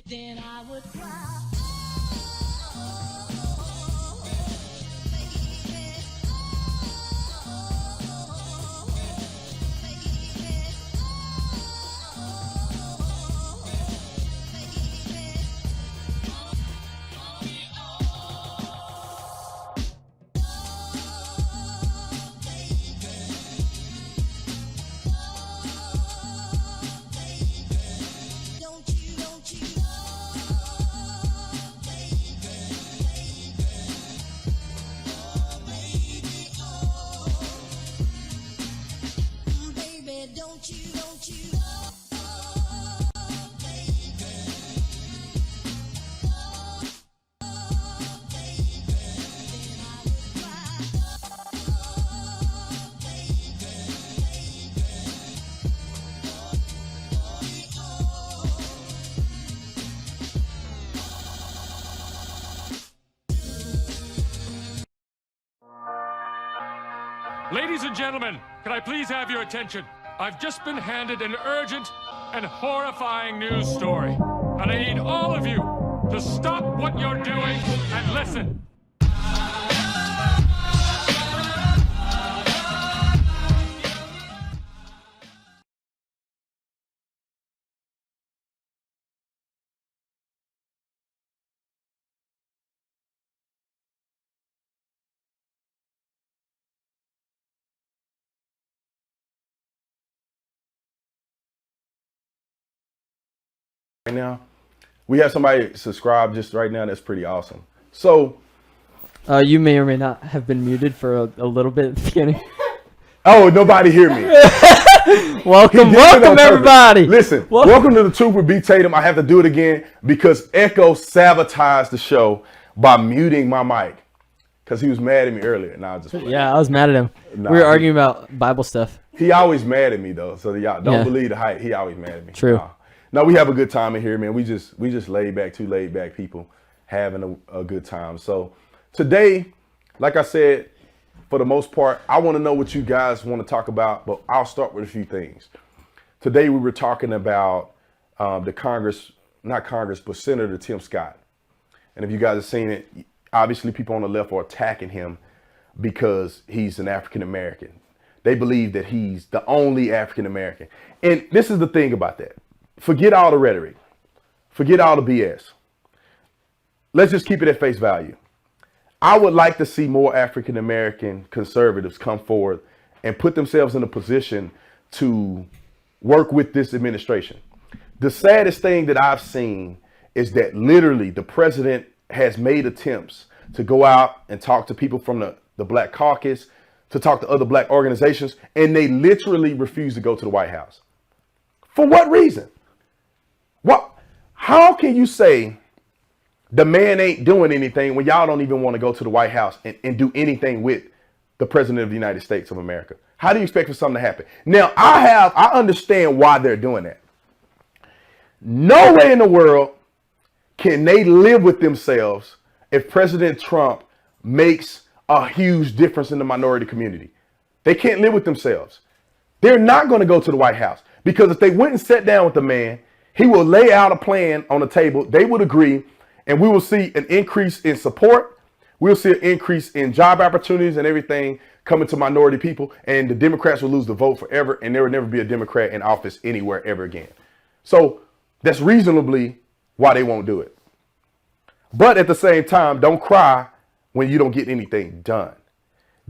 Then I would cry. Ladies and gentlemen, can I please have your attention? I've just been handed an urgent and horrifying news story, and I need all of you to stop what you're doing and listen. Right now, we have somebody subscribe just right now. That's pretty awesome. So, you may or may not have been muted for a little bit at the beginning. Oh, nobody hear me. welcome everybody. Listen, welcome to the Truth with B. Tatum. I have to do it again because Echo sabotaged the show by muting my mic because he was mad at me earlier. I was mad at him. We were arguing about Bible stuff. He always mad at me though, so y'all don't believe the hype. He always mad at me. True. No, we have a good time in here, man. We just laid back, two laid back people having a good time. So today, like I said, for the most part, I want to know what you guys want to talk about, but I'll start with a few things. Today, we were talking about but Senator Tim Scott. And if you guys have seen it, obviously people on the left are attacking him because he's an African-American. They believe that he's the only African-American. And this is the thing about that. Forget all the rhetoric. Forget all the BS. Let's just keep it at face value. I would like to see more African-American conservatives come forward and put themselves in a position to work with this administration. The saddest thing that I've seen is that literally the president has made attempts to go out and talk to people from the Black Caucus, to talk to other Black organizations, and they literally refuse to go to the White House. For what reason? How can you say the man ain't doing anything when y'all don't even want to go to the White House and do anything with the president of the United States of America? How do you expect for something to happen? Now, I understand why they're doing that. No way in the world can they live with themselves if President Trump makes a huge difference in the minority community. They can't live with themselves. They're not going to go to the White House because if they went and sat down with the man, he will lay out a plan on the table. They would agree, and we will see an increase in support. We'll see an increase in job opportunities and everything coming to minority people, and the Democrats will lose the vote forever, and there will never be a Democrat in office anywhere ever again. So that's reasonably why they won't do it. But at the same time, don't cry when you don't get anything done.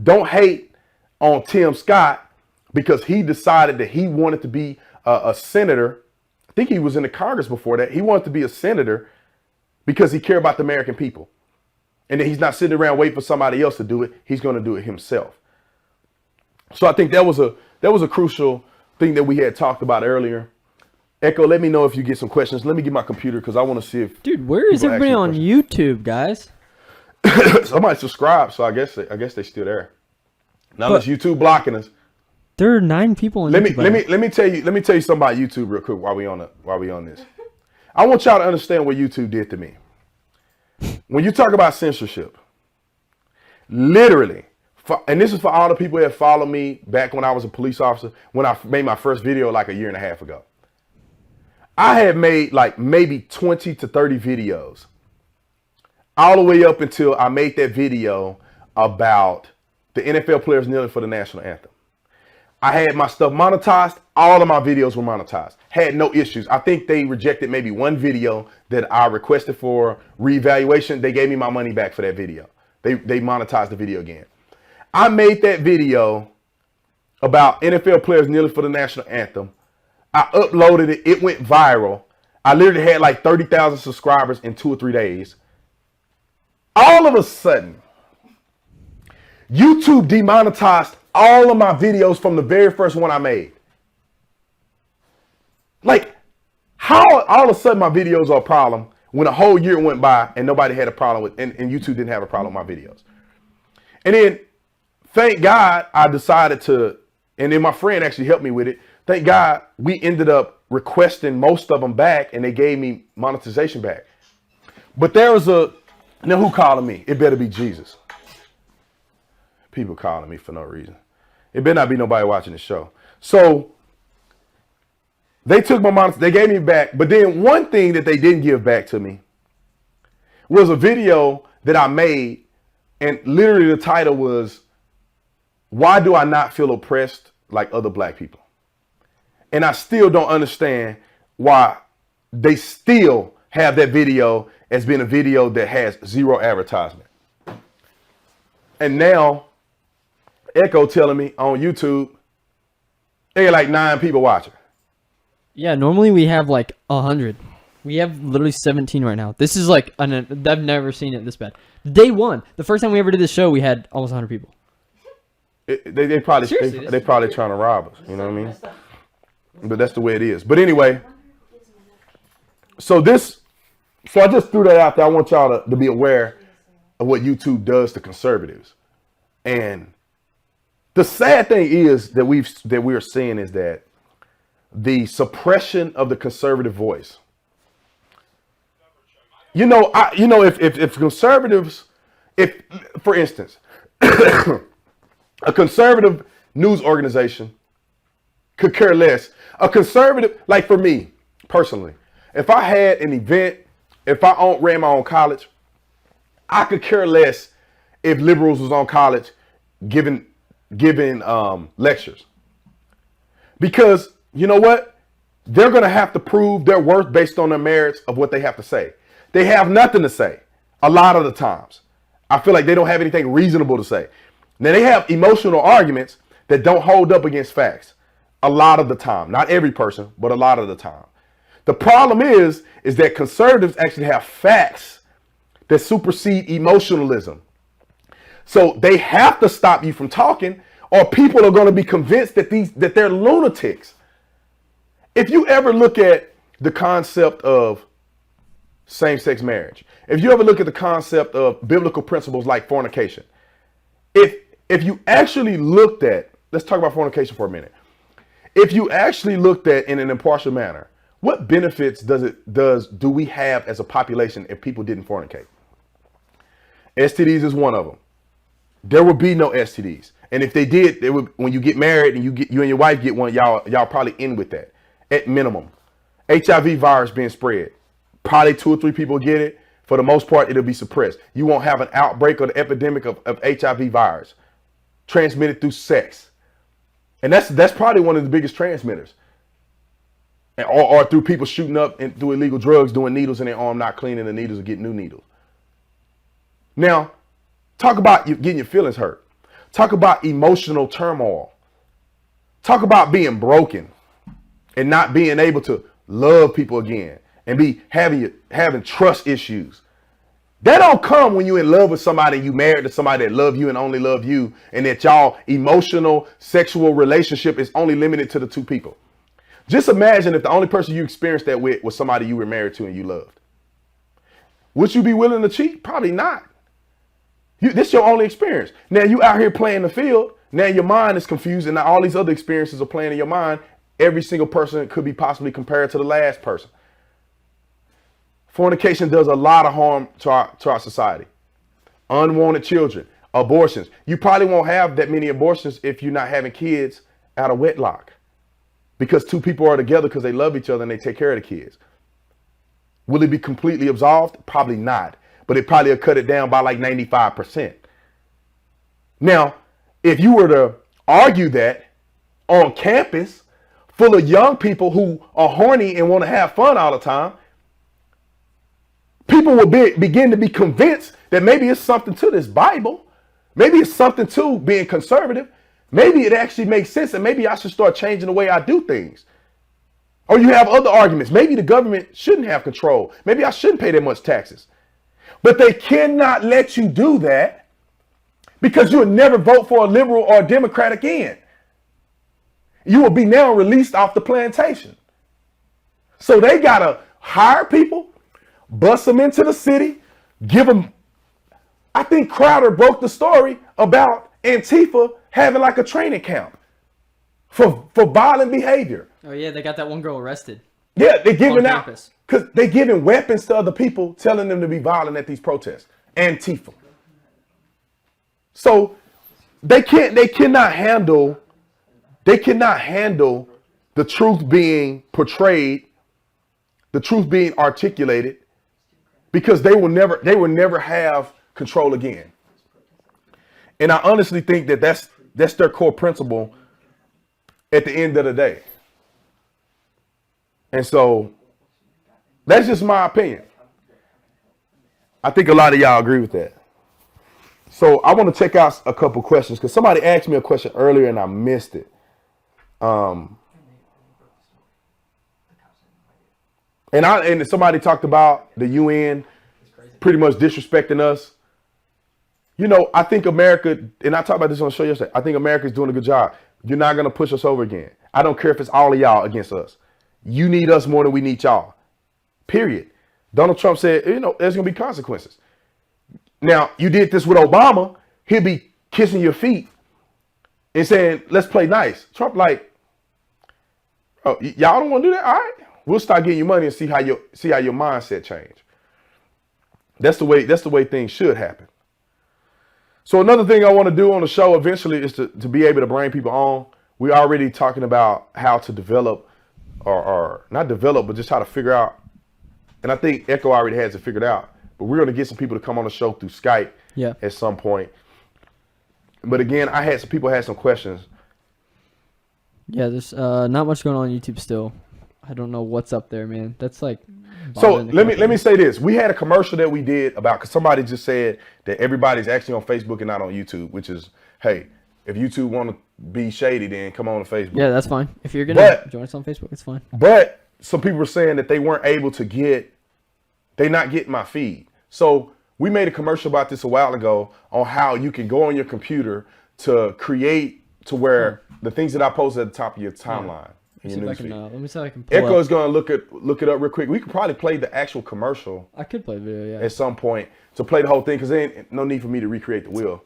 Don't hate on Tim Scott because he decided that he wanted to be a senator. I think he was in the Congress before that. He wanted to be a senator because he cared about the American people. And that he's not sitting around waiting for somebody else to do it. He's going to do it himself. So I think that was a crucial thing that we had talked about earlier. Echo, let me know if you get some questions. Let me get my computer because I want to see if. Dude, where is everybody on YouTube, guys? Somebody subscribed, so I guess they're still there. Now unless YouTube blocking us. There are 9 people on YouTube. Let me tell you something about YouTube real quick while we on this. I want y'all to understand what YouTube did to me. When you talk about censorship, literally, and this is for all the people that follow me back when I was a police officer, when I made my first video like a year and a half ago. I had made like maybe 20 to 30 videos all the way up until I made that video about the NFL players kneeling for the national anthem. I had my stuff monetized. All of my videos were monetized. Had no issues. I think they rejected maybe one video that I requested for reevaluation. They gave me my money back for that video. They monetized the video again. I made that video about NFL players kneeling for the national anthem. I uploaded it. It went viral. I literally had like 30,000 subscribers in 2 or 3 days. All of a sudden, YouTube demonetized all of my videos from the very first one I made. Like, how all of a sudden my videos are a problem when a whole year went by and nobody had a problem with, and YouTube didn't have a problem with my videos. And then, thank God, I decided to, and then my friend actually helped me with it. Thank God we ended up requesting most of them back and they gave me monetization back. But there was now who calling me? It better be Jesus. People calling me for no reason. It better not be nobody watching the show. So they took my money, they gave me back. But then one thing that they didn't give back to me was a video that I made. And literally the title was, "Why do I not feel oppressed like other black people?" And I still don't understand why they still have that video as being a video that has 0 advertisement. And now Echo telling me on YouTube, they got like 9 people watching. Yeah, normally we have like 100. We have literally 17 right now. This is like, I've never seen it this bad. Day 1, the first time we ever did this show, we had almost 100 people. They probably trying to rob us. You know what I mean? But that's the way it is. But anyway, so I just threw that out there. I want y'all to be aware of what YouTube does to conservatives. And the sad thing is that we're seeing is that the suppression of the conservative voice. If conservatives, for instance, a conservative news organization could care less. A conservative, like for me personally, if I had an event, if I ran my own college, I could care less if liberals was on college giving lectures. Because you know what? They're going to have to prove their worth based on their merits of what they have to say. They have nothing to say a lot of the times. I feel like they don't have anything reasonable to say. Now, they have emotional arguments that don't hold up against facts a lot of the time. Not every person, but a lot of the time. The problem is that conservatives actually have facts that supersede emotionalism. So they have to stop you from talking, or people are going to be convinced that they're lunatics. If you ever look at the concept of same-sex marriage, if you ever look at the concept of biblical principles like fornication, if you actually looked at, let's talk about fornication for a minute. If you actually looked at in an impartial manner, what benefits do we have as a population if people didn't fornicate? STDs is one of them. There would be no STDs. And if they did, when you get married and you and your wife get one, y'all probably end with that at minimum. HIV virus being spread. Probably 2 or 3 people get it. For the most part, it'll be suppressed. You won't have an outbreak or the epidemic of HIV virus transmitted through sex. And that's probably one of the biggest transmitters. Or through people shooting up and through illegal drugs, doing needles in their arm, not cleaning the needles or getting new needles. Now, talk about getting your feelings hurt. Talk about emotional turmoil. Talk about being broken and not being able to love people again and be having trust issues. That don't come when you're in love with somebody and you married to somebody that love you and only love you, and that y'all emotional, sexual relationship is only limited to the two people. Just imagine if the only person you experienced that with was somebody you were married to and you loved. Would you be willing to cheat? Probably not. This is your only experience. Now you out here playing the field. Now your mind is confused, and now all these other experiences are playing in your mind. Every single person could be possibly compared to the last person. Fornication does a lot of harm to our society. Unwanted children, abortions. You probably won't have that many abortions if you're not having kids out of wedlock, because two people are together because they love each other and they take care of the kids. Will it be completely absolved? Probably not, but it probably will cut it down by like 95%. Now, if you were to argue that on campus full of young people who are horny and want to have fun all the time, people will begin to be convinced that maybe it's something to this Bible. Maybe it's something to being conservative. Maybe it actually makes sense, and maybe I should start changing the way I do things. Or you have other arguments. Maybe the government shouldn't have control. Maybe I shouldn't pay that much taxes. But they cannot let you do that because you'll never vote for a liberal or a Democrat again. You will be now released off the plantation. So they got to hire people, bust them into the city, give them. I think Crowder broke the story about Antifa having like a training camp for violent behavior. Oh yeah, they got that one girl arrested. Yeah, they're giving out campus. because they're giving weapons to other people, telling them to be violent at these protests. Antifa. So they cannot handle the truth being portrayed, the truth being articulated, because they will never have control again. And I honestly think that that's their core principle at the end of the day. And so that's just my opinion. I think a lot of y'all agree with that. So I want to check out a couple questions because somebody asked me a question earlier and I missed it. And somebody talked about the UN pretty much disrespecting us. You know, I think America, and I talked about this on the show yesterday, I think America's doing a good job. You're not going to push us over again. I don't care if it's all of y'all against us. You need us more than we need y'all. Period. Donald Trump said, you know, there's going to be consequences. Now, you did this with Obama. He'll be kissing your feet and saying, let's play nice. Trump like, oh, y'all don't want to do that? All right. We'll start getting you money and see how your mindset change. That's the way things should happen. So another thing I want to do on the show eventually is to be able to bring people on. We're already talking about how to develop or not develop, but just how to figure out. And I think Echo already has it figured out. But we're going to get some people to come on the show through Skype at some point. But again, some people had some questions. Yeah, there's not much going on YouTube still. I don't know what's up there, man. That's like. So let me say this. We had a commercial that we did about, because somebody just said that everybody's actually on Facebook and not on YouTube, which is, hey, if YouTube want to be shady, then come on to Facebook. Yeah, that's fine. If you're going to join us on Facebook, it's fine. But some people were saying that they weren't able to they're not getting my feed. So we made a commercial about this a while ago on how you can go on your computer to create to where the things that I post at the top of your timeline. Let me see if I can pull Echo up. is going to look it up real quick. We could probably play the actual commercial. I could play the video, at some point to play the whole thing, because there ain't no need for me to recreate the wheel.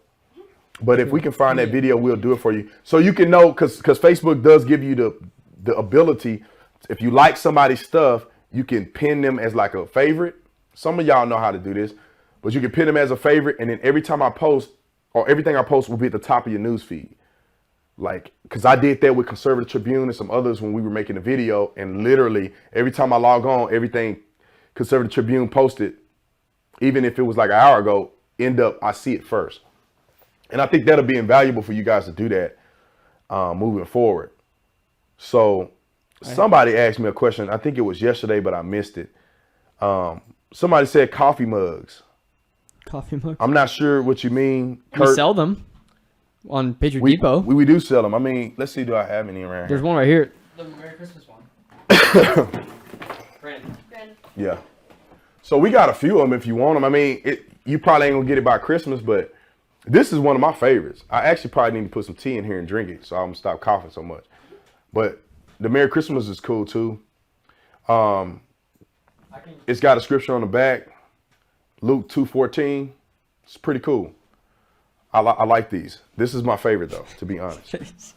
But if we can find that video, we'll do it for you. So you can know, because Facebook does give you the ability, if you like somebody's stuff, you can pin them as like a favorite. Some of y'all know how to do this, but you can pin them as a favorite, and then every time I post, or everything I post will be at the top of your news feed. Like, because I did that with Conservative Tribune and some others when we were making the video, and literally every time I log on, everything Conservative Tribune posted, even if it was like an hour ago, I see it first. And I think that'll be invaluable for you guys to do that moving forward. So somebody asked me a question. I think it was yesterday, but I missed it. Somebody said coffee mugs. Coffee mugs? I'm not sure what you mean. We sell them. on Patriot Depot. We do sell them. I mean, let's see. Do I have any around There's here? one right here. The Merry Christmas one. Brandon. Yeah. So we got a few of them if you want them. I mean, you probably ain't gonna get it by Christmas, but this is one of my favorites. I actually probably need to put some tea in here and drink it, so I'm gonna stop coughing so much. But the Merry Christmas is cool too. It's got a scripture on the back, Luke 2:14. It's pretty cool. I like these. This is my favorite though, to be honest.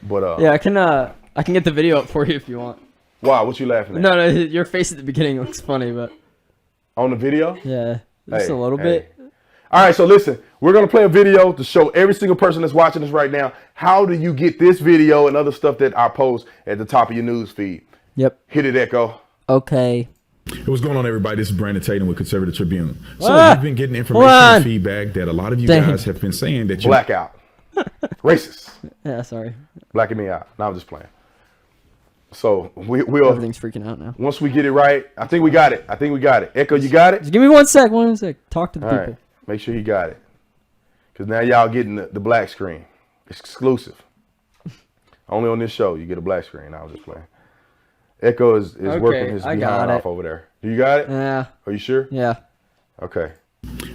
But yeah, I can get the video up for you if you want. Wow, what you laughing at? No, your face at the beginning looks funny, but on the video? Yeah, just a little bit. All right, so listen, we're gonna play a video to show every single person that's watching this right now how do you get this video and other stuff that I post at the top of your news feed. Yep. Hit it, Echo. Okay. What's going on, everybody? This is Brandon Tatum with Conservative Tribune. So we've been getting information and feedback that a lot of you guys have been saying that you blackout, racist. Yeah, sorry. Blacking me out. No, I'm just playing. So we'll. Everything's freaking out now. Once we get it right, I think we got it. Echo, you got it? Just give me 1 sec. 1 sec. Talk to the All people. Right. Make sure he got it. Because now y'all getting the black screen. It's exclusive. Only on this show you get a black screen. I was just playing. Echo is working his behind off over there. Do you got it? Yeah. Are you sure? Yeah. Okay.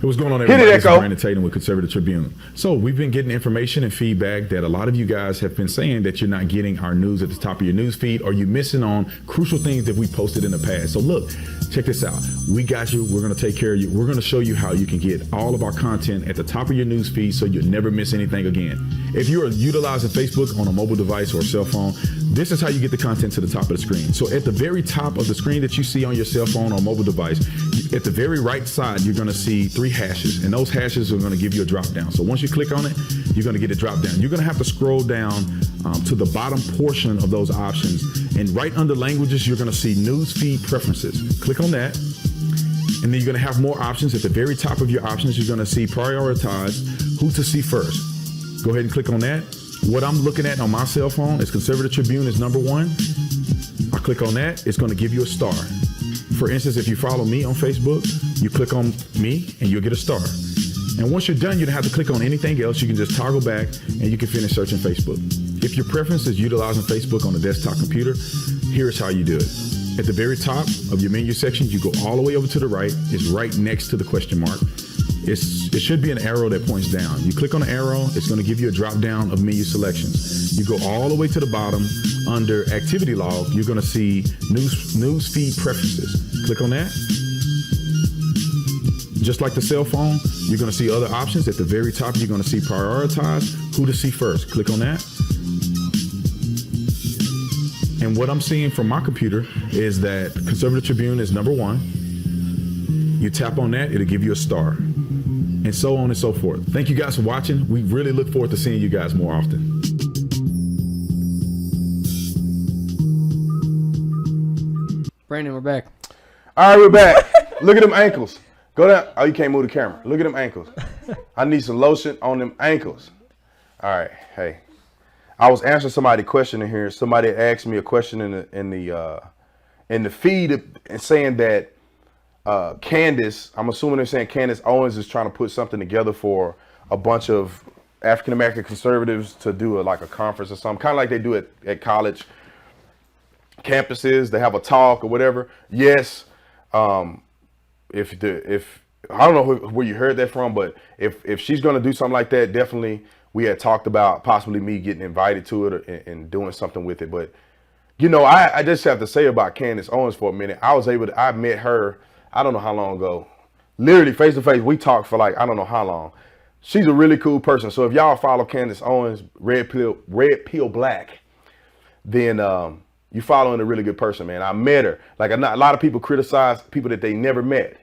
What's going on, everybody? Hit it, This is Echo. Brandon Tatum with Conservative Tribune. So we've been getting information and feedback that a lot of you guys have been saying that you're not getting our news at the top of your news feed, or you're missing on crucial things that we posted in the past. So look, check this out. We got you. We're going to take care of you. We're going to show you how you can get all of our content at the top of your news feed so you'll never miss anything again. If you are utilizing Facebook on a mobile device or a cell phone, this is how you get the content to the top of the screen. So at the very top of the screen that you see on your cell phone or mobile device, at the very right side, you're going to see 3 hashes, and those hashes are going to give you a drop down. So once you click on it, you're going to get a drop down. You're going to have to scroll down to the bottom portion of those options, and right under languages, you're going to see news feed preferences. Click on that, and then you're going to have more options. At the very top of your options, you're going to see prioritize who to see first. Go ahead and click on that. What I'm looking at on my cell phone is Conservative Tribune is number 1. I click on that, it's going to give you a star. For instance, if you follow me on Facebook, you click on me and you'll get a star. And once you're done, you don't have to click on anything else. You can just toggle back and you can finish searching Facebook. If your preference is utilizing Facebook on a desktop computer, here's how you do it. At the very top of your menu section, you go all the way over to the right. It's right next to the question mark. It should be an arrow that points down. You click on the arrow, it's going to give you a drop down of menu selections. You go all the way to the bottom under activity log, you're going to see news feed preferences. Click on that. Just like the cell phone, you're going to see other options. At the very top, you're going to see prioritize who to see first. Click on that. And what I'm seeing from my computer is that Conservative Tribune is number 1. You tap on that, it'll give you a star. And so on and so forth. Thank you guys for watching. We really look forward to seeing you guys more often. Brandon, we're back. All right, we're back. Look at them ankles. Go down. Oh, you can't move the camera. Look at them ankles. I need some lotion on them ankles. All right. Hey, I was answering somebody's question in here. Somebody asked me a question in the feed and saying that Candace, I'm assuming they're saying Candace Owens is trying to put something together for a bunch of African-American conservatives to do like a conference or something, kind of like they do at college campuses. They have a talk or whatever. Yes. If I don't know where you heard that from, but if she's going to do something like that, definitely we had talked about possibly me getting invited to it and doing something with it. But, you know, I just have to say about Candace Owens for a minute. I met her, I don't know how long ago, literally face to face. We talked for like, I don't know how long. She's a really cool person. So if y'all follow Candace Owens, Red Pill Black, then you following a really good person, man. I met her. Like a lot of people criticize people that they never met.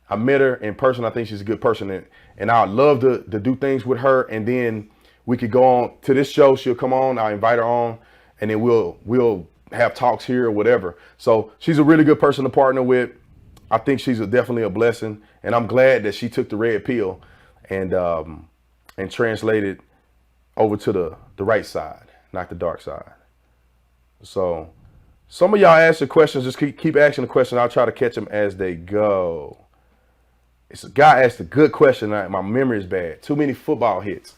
I met her in person. I think she's a good person, and I'd love to do things with her. And then we could go on to this show. She'll come on. I'll invite her on, and then we'll have talks here or whatever. So she's a really good person to partner with. I think she's definitely a blessing, and I'm glad that she took the red pill and translated over to the right side, not the dark side. So some of y'all ask the questions. Just keep asking the questions. I'll try to catch them as they go. It's a guy asked a good question. My memory is bad. Too many football hits.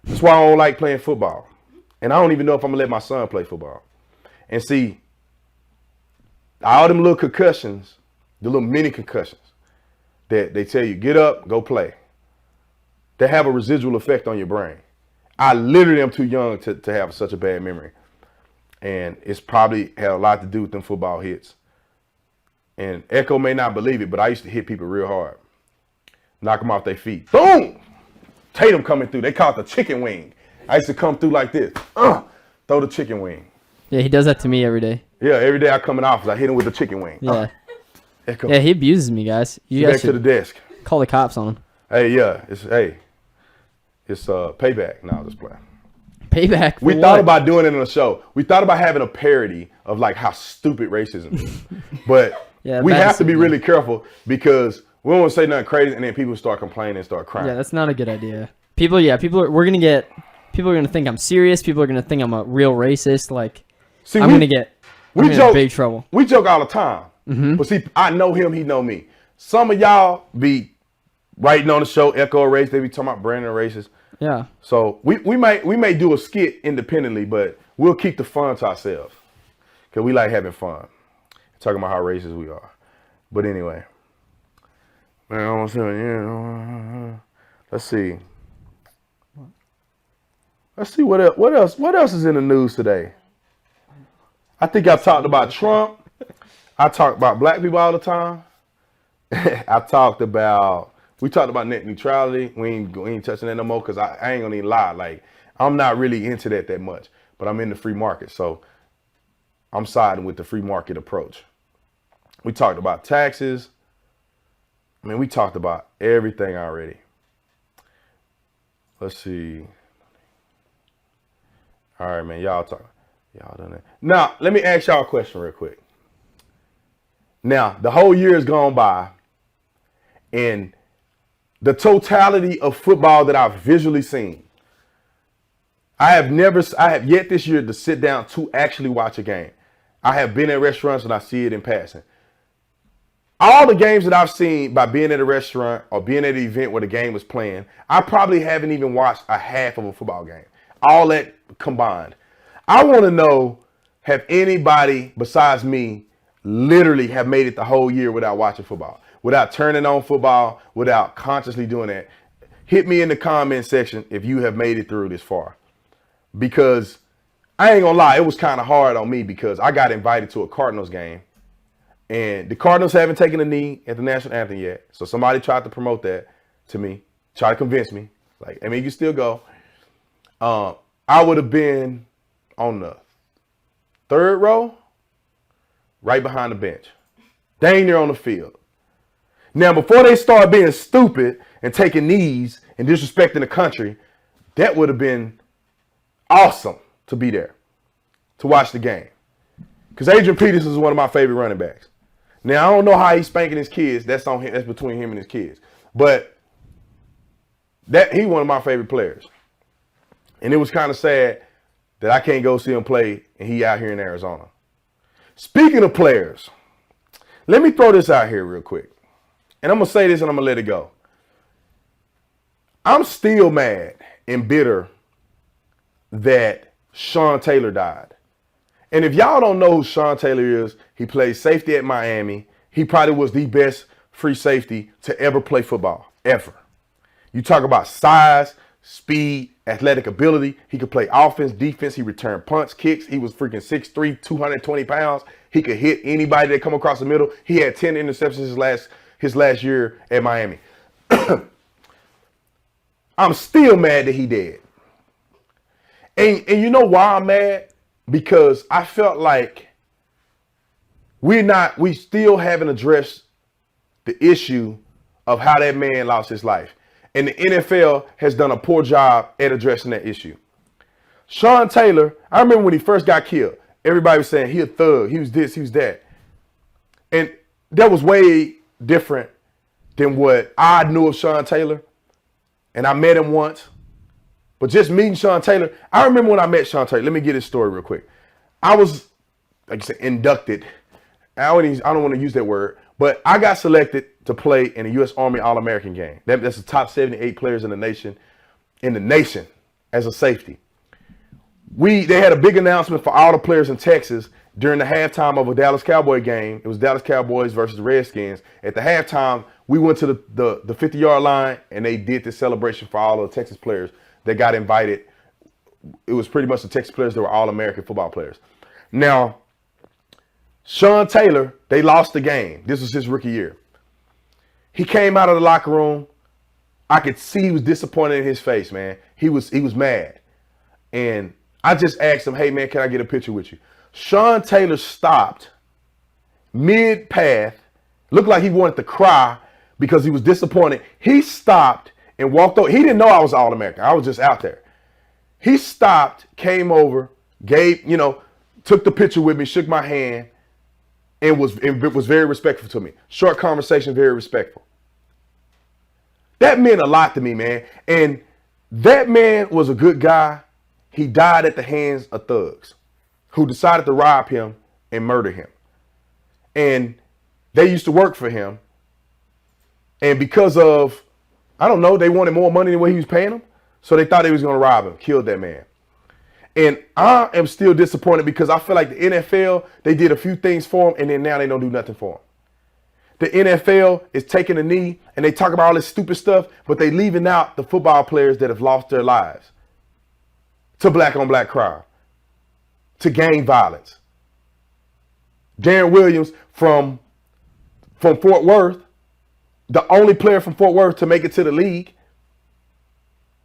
That's why I don't like playing football. And I don't even know if I'm gonna let my son play football. And see, all them little concussions, the little mini concussions that they tell you, get up, go play, they have a residual effect on your brain. I literally am too young to have such a bad memory. And it's probably had a lot to do with them football hits. And Echo may not believe it, but I used to hit people real hard. Knock them off their feet. Boom! Tatum coming through. They call it the chicken wing. I used to come through like this. Throw the chicken wing. Yeah, he does that to me every day. Yeah, every day I come in office, I hit him with the chicken wing. Yeah. Echo. Yeah, he abuses me, guys. You Back guys to the should desk. call the cops on him. Hey, yeah. It's payback. No, just playing. Payback. We for thought what? about doing it on the show. We thought about having a parody of like how stupid racism is. But Yeah, we that's have to be stupid. really careful because we don't want to say nothing crazy and then people start complaining and start crying. Yeah, that's not a good idea. People are gonna think I'm serious. People are gonna think I'm a real racist. Like, See, I'm gonna get in big trouble. We joke all the time. Mm-hmm. But see, I know him, he know me. Some of y'all be writing on the show, Echo a race, they be talking about Brandon a racist. Yeah. So we may do a skit independently, but we'll keep the fun to ourselves. Cause we like having fun. Talking about how racist we are. But anyway. Man, I almost said, yeah. Let's see. Let's see what else. What else is in the news today? I think I talked about Trump. I talk about black people all the time. we talked about net neutrality. We ain't touching that no more because I ain't gonna even lie. Like, I'm not really into that much, but I'm in the free market. So I'm siding with the free market approach. We talked about taxes. I mean, we talked about everything already. Let's see. All right, man, y'all done that. Now, let me ask y'all a question real quick. Now, the whole year has gone by, and the totality of football that I've visually seen, I have yet this year to sit down to actually watch a game. I have been at restaurants and I see it in passing. All the games that I've seen by being at a restaurant or being at an event where the game was playing, I probably haven't even watched a half of a football game. All that combined. I want to know, have anybody besides me literally have made it the whole year without watching football, without turning on football, without consciously doing that? Hit me in the comment section if you have made it through this far. Because I ain't gonna lie, it was kind of hard on me because I got invited to a Cardinals game. And the Cardinals haven't taken a knee at the national anthem yet. So somebody tried to promote that to me, try to convince me. Like, I mean, you can still go. I would have been on the third row, right behind the bench. Dang near on the field. Now, before they start being stupid and taking knees and disrespecting the country, that would have been awesome to be there, to watch the game. Because Adrian Peterson is one of my favorite running backs. Now, I don't know how he's spanking his kids. That's on him. That's between him and his kids. But he's one of my favorite players. And it was kind of sad that I can't go see him play and he out here in Arizona. Speaking of players, let me throw this out here real quick. And I'm going to say this and I'm going to let it go. I'm still mad and bitter that Sean Taylor died. And if y'all don't know who Sean Taylor is, he played safety at Miami. He probably was the best free safety to ever play football, ever. You talk about size, speed, athletic ability. He could play offense, defense. He returned punts, kicks. He was freaking 6'3", 220 pounds. He could hit anybody that come across the middle. He had 10 interceptions his last year at Miami. I'm still mad that he dead. And you know why I'm mad? Because I felt like we still haven't addressed the issue of how that man lost his life. And the NFL has done a poor job at addressing that issue. Sean Taylor, I remember when he first got killed, everybody was saying he a thug, he was this, he was that. And that was way different than what I knew of Sean Taylor. And I met him once. But just meeting Sean Taylor, I remember when I met Sean Taylor. Let me get his story real quick. I was, like you said, inducted. I don't want to use that word, but I got selected to play in a U.S. Army All-American game. That's the top 78 players in the nation. as a safety. They had a big announcement for all the players in Texas during the halftime of a Dallas Cowboy game. It was Dallas Cowboys versus the Redskins. At the halftime, we went to the 50-yard line, and they did this celebration for all of the Texas players that got invited. It was pretty much the Texas players that were all-American football players. Now, Sean Taylor, they lost the game. This was his rookie year. He came out of the locker room. I could see he was disappointed in his face, man. He was mad. And I just asked him, hey, man, can I get a picture with you? Sean Taylor stopped mid-path, looked like he wanted to cry because he was disappointed. He stopped and walked over. He didn't know I was All-American. I was just out there. He stopped, came over, took the picture with me, shook my hand, and was very respectful to me. Short conversation, very respectful. That meant a lot to me, man. And that man was a good guy. He died at the hands of thugs who decided to rob him and murder him. And they used to work for him. And because of, I don't know, they wanted more money than what he was paying them. So they thought they was going to rob him, killed that man. And I am still disappointed because I feel like the NFL, they did a few things for him, and then now they don't do nothing for him. The NFL is taking a knee, and they talk about all this stupid stuff, but they leaving out the football players that have lost their lives to black-on-black crime, to gang violence. Darren Williams from Fort Worth, the only player from Fort Worth to make it to the league.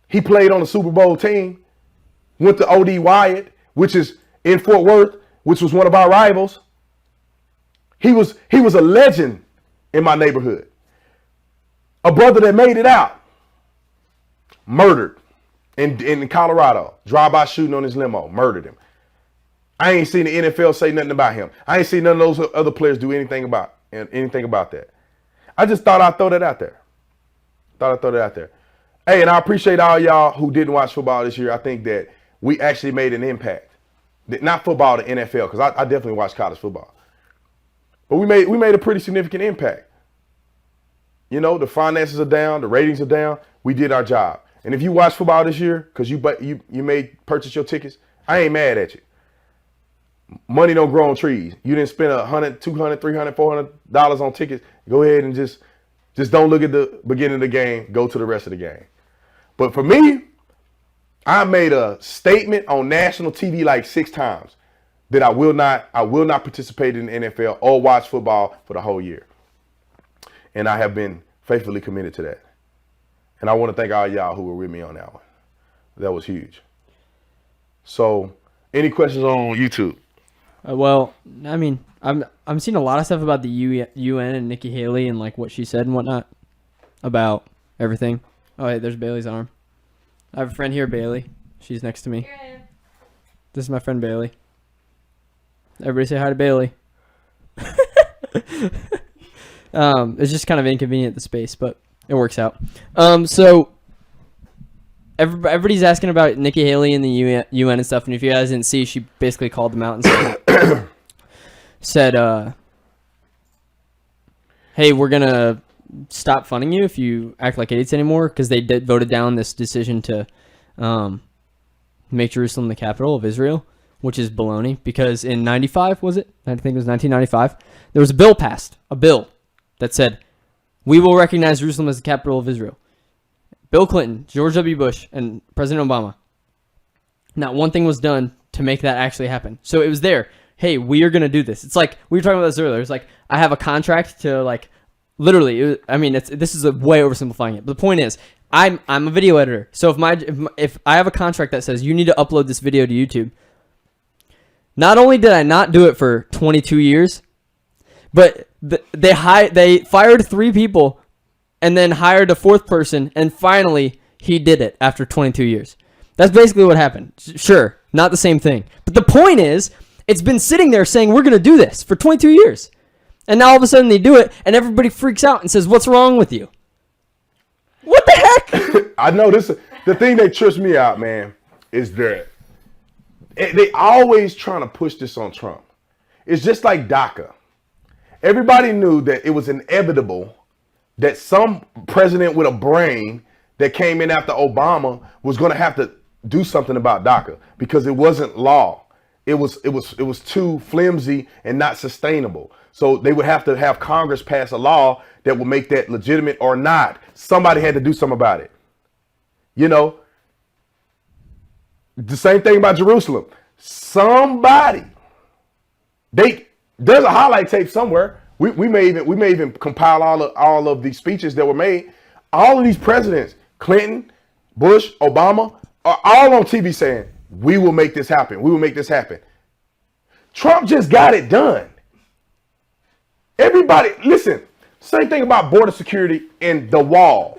He played on the Super Bowl team. Went to O.D. Wyatt, which is in Fort Worth, which was one of our rivals. He was a legend in my neighborhood. A brother that made it out, murdered in Colorado. Drive-by shooting on his limo, murdered him. I ain't seen the NFL say nothing about him. I ain't seen none of those other players do anything about that. I just thought I'd throw that out there. Hey, and I appreciate all y'all who didn't watch football this year. I think that we actually made an impact. Not football, the NFL, because I definitely watched college football. But we made a pretty significant impact. You know, the finances are down, the ratings are down. We did our job. And if you watch football this year, because you may purchase your tickets, I ain't mad at you. Money don't grow on trees. You didn't spend $100, $200, $300, $400 on tickets. Go ahead and just don't look at the beginning of the game. Go to the rest of the game. But for me, I made a statement on national TV like 6 times that I will not participate in the NFL or watch football for the whole year. And I have been faithfully committed to that. And I want to thank all y'all who were with me on that one. That was huge. So, any questions on YouTube? Well, I mean, I'm seeing a lot of stuff about the UN and Nikki Haley and like what she said and whatnot about everything. Oh, hey, there's Bailey's arm. I have a friend here, Bailey. She's next to me. Here I am. This is my friend Bailey. Everybody say hi to Bailey. It's just kind of inconvenient, the space, but it works out. So everybody's asking about Nikki Haley and the UN and stuff, and if you guys didn't see, she basically called them out and said, hey, we're going to stop funding you if you act like idiots anymore, because they voted down this decision to make Jerusalem the capital of Israel, which is baloney, because in 95, was it? I think it was 1995. There was a bill passed, that said, we will recognize Jerusalem as the capital of Israel. Bill Clinton, George W. Bush, and President Obama. Not one thing was done to make that actually happen. So it was there. Hey, we are going to do this. It's like, we were talking about this earlier. It's like, I have a contract to like, literally, this is a way oversimplifying it. But the point is, I'm a video editor. So if I have a contract that says you need to upload this video to YouTube, not only did I not do it for 22 years, but they fired 3 people and then hired a 4th person, and finally he did it after 22 years. That's basically what happened. Sure, not the same thing. But the point is, it's been sitting there saying we're going to do this for 22 years. And now all of a sudden they do it, and everybody freaks out and says, what's wrong with you? What the heck? I know this. The thing that trips me out, man, is that they always trying to push this on Trump. It's just like DACA. Everybody knew that it was inevitable that some president with a brain that came in after Obama was going to have to do something about DACA because it wasn't law. It was too flimsy and not sustainable. So they would have to have Congress pass a law that would make that legitimate or not. Somebody had to do something about it. You know, the same thing about Jerusalem. There's a highlight tape somewhere. We may even compile all of these speeches that were made. All of these presidents, Clinton, Bush, Obama, are all on TV saying, we will make this happen. We will make this happen. Trump just got it done. Everybody, listen, same thing about border security and the wall.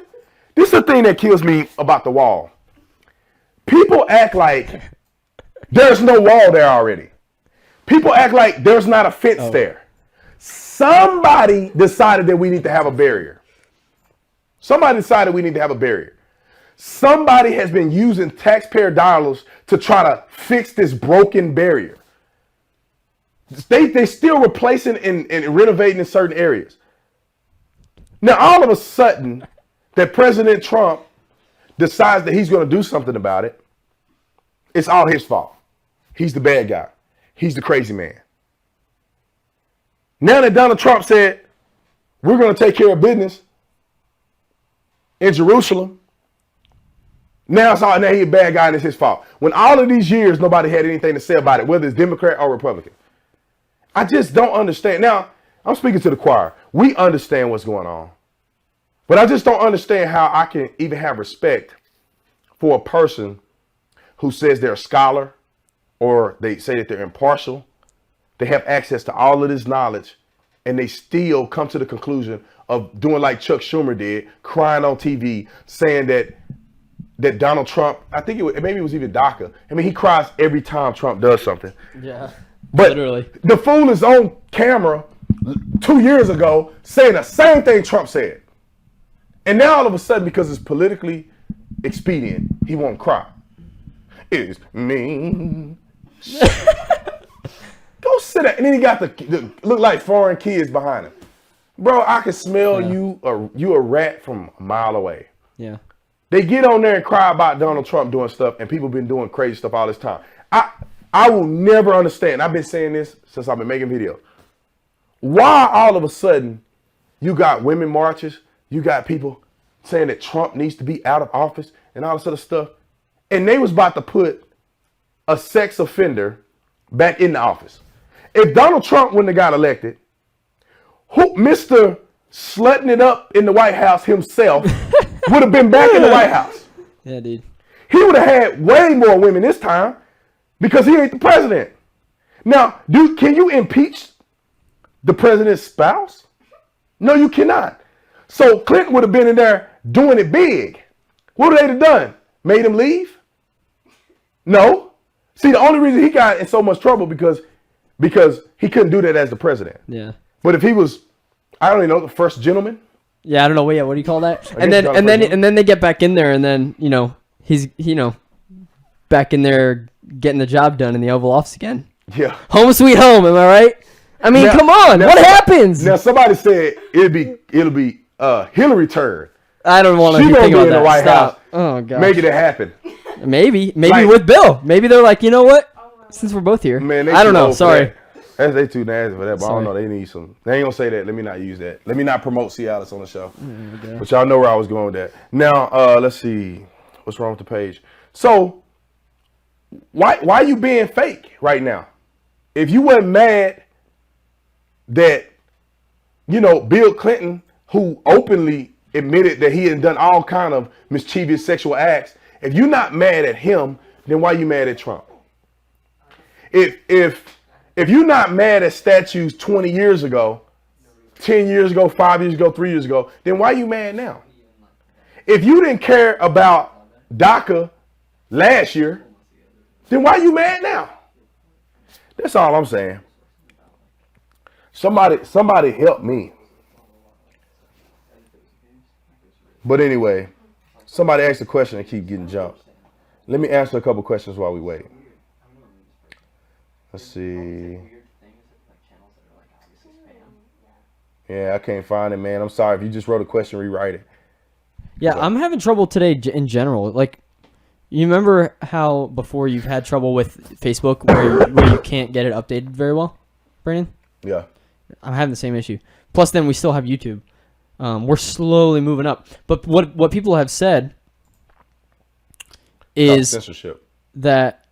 This is the thing that kills me about the wall. People act like there's no wall there already. People act like there's not a fence there. Somebody decided that we need to have a barrier. Somebody decided we need to have a barrier. Somebody has been using taxpayer dollars to try to fix this broken barrier. They still replacing and renovating in certain areas. Now, all of a sudden, that President Trump decides that he's going to do something about it, it's all his fault. He's the bad guy. He's the crazy man. Now that Donald Trump said, we're going to take care of business in Jerusalem, now he's a bad guy and it's his fault. When all of these years, nobody had anything to say about it, whether it's Democrat or Republican. I just don't understand. Now, I'm speaking to the choir. We understand what's going on. But I just don't understand how I can even have respect for a person who says they're a scholar or they say that they're impartial. They have access to all of this knowledge and they still come to the conclusion of doing like Chuck Schumer did, crying on TV, saying that Donald Trump, I think maybe it was even DACA. I mean, he cries every time Trump does something. Yeah, but literally. The fool is on camera 2 years ago saying the same thing Trump said. And now all of a sudden, because it's politically expedient, he won't cry. It's me. Go sit down. And then he got the look like foreign kids behind him. Bro, I can smell you a rat from a mile away. Yeah. They get on there and cry about Donald Trump doing stuff, and people been doing crazy stuff all this time. I will never understand. I've been saying this since I've been making videos. Why all of a sudden you got women marches, you got people saying that Trump needs to be out of office and all this other stuff, and they was about to put a sex offender back in the office. If Donald Trump wouldn't have got elected, Mr. Slutting it up in the White House himself would have been back in the White House. Yeah, dude. He would have had way more women this time because he ain't the president. Now, can you impeach the president's spouse? No, you cannot. So Clinton would have been in there doing it big. What would they have done? Made him leave? No. See, the only reason he got in so much trouble because he couldn't do that as the president. Yeah. But if he was, I don't even know, the first gentleman. Yeah, I don't know. What do you call that? And then they get back in there, and then he's back in there getting the job done in the Oval Office again. Yeah. Home sweet home. Am I right? I mean, come on. What happens? Now somebody said it'll be Hillary turn. I don't want to think about in that. The White Stop. House. Oh god. Making it happen. Maybe Like, with Bill. Maybe they're like, you know what? Since we're both here, Man, I don't know. Sorry. They too nasty for that, but Sorry. I don't know. They need some. They ain't gonna say that. Let me not use that. Let me not promote Cialis on the show. But y'all know where I was going with that. Now, let's see. What's wrong with the page? So, why you being fake right now? If you weren't mad that, Bill Clinton, who openly admitted that he had done all kind of mischievous sexual acts, if you're not mad at him, then why you mad at Trump? If you're not mad at statues 20 years ago, 10 years ago, 5 years ago, 3 years ago, then why you mad now? If you didn't care about DACA last year, then why you mad now? That's all I'm saying. Somebody help me. But anyway, somebody asked a question and keep getting jumped. Let me answer a couple questions while we wait. Let's see. Yeah, I can't find it, man. I'm sorry. If you just wrote a question, rewrite it. Yeah, I'm having trouble today in general. Like, You remember how before you've had trouble with Facebook where you can't get it updated very well, Brandon? Yeah. I'm having the same issue. Plus, then we still have YouTube. We're slowly moving up. But what people have said is censorship. That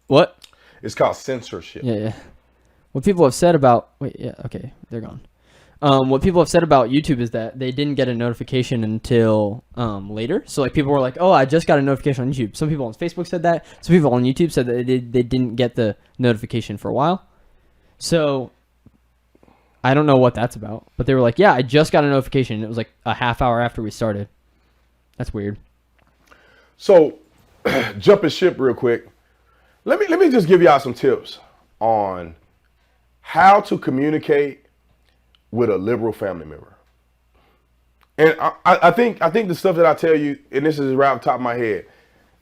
what? It's called censorship. Yeah. What people have said about okay, they're gone. What people have said about YouTube is that they didn't get a notification until later. So like people were like, "Oh, I just got a notification on YouTube." Some people on Facebook said that. Some people on YouTube said that they didn't get the notification for a while. So I don't know what that's about, but they were like, "Yeah, I just got a notification." It was like a half hour after we started. That's weird. So, jumping ship real quick. Let me just give y'all some tips on how to communicate with a liberal family member. And I think the stuff that I tell you, and this is right off the top of my head,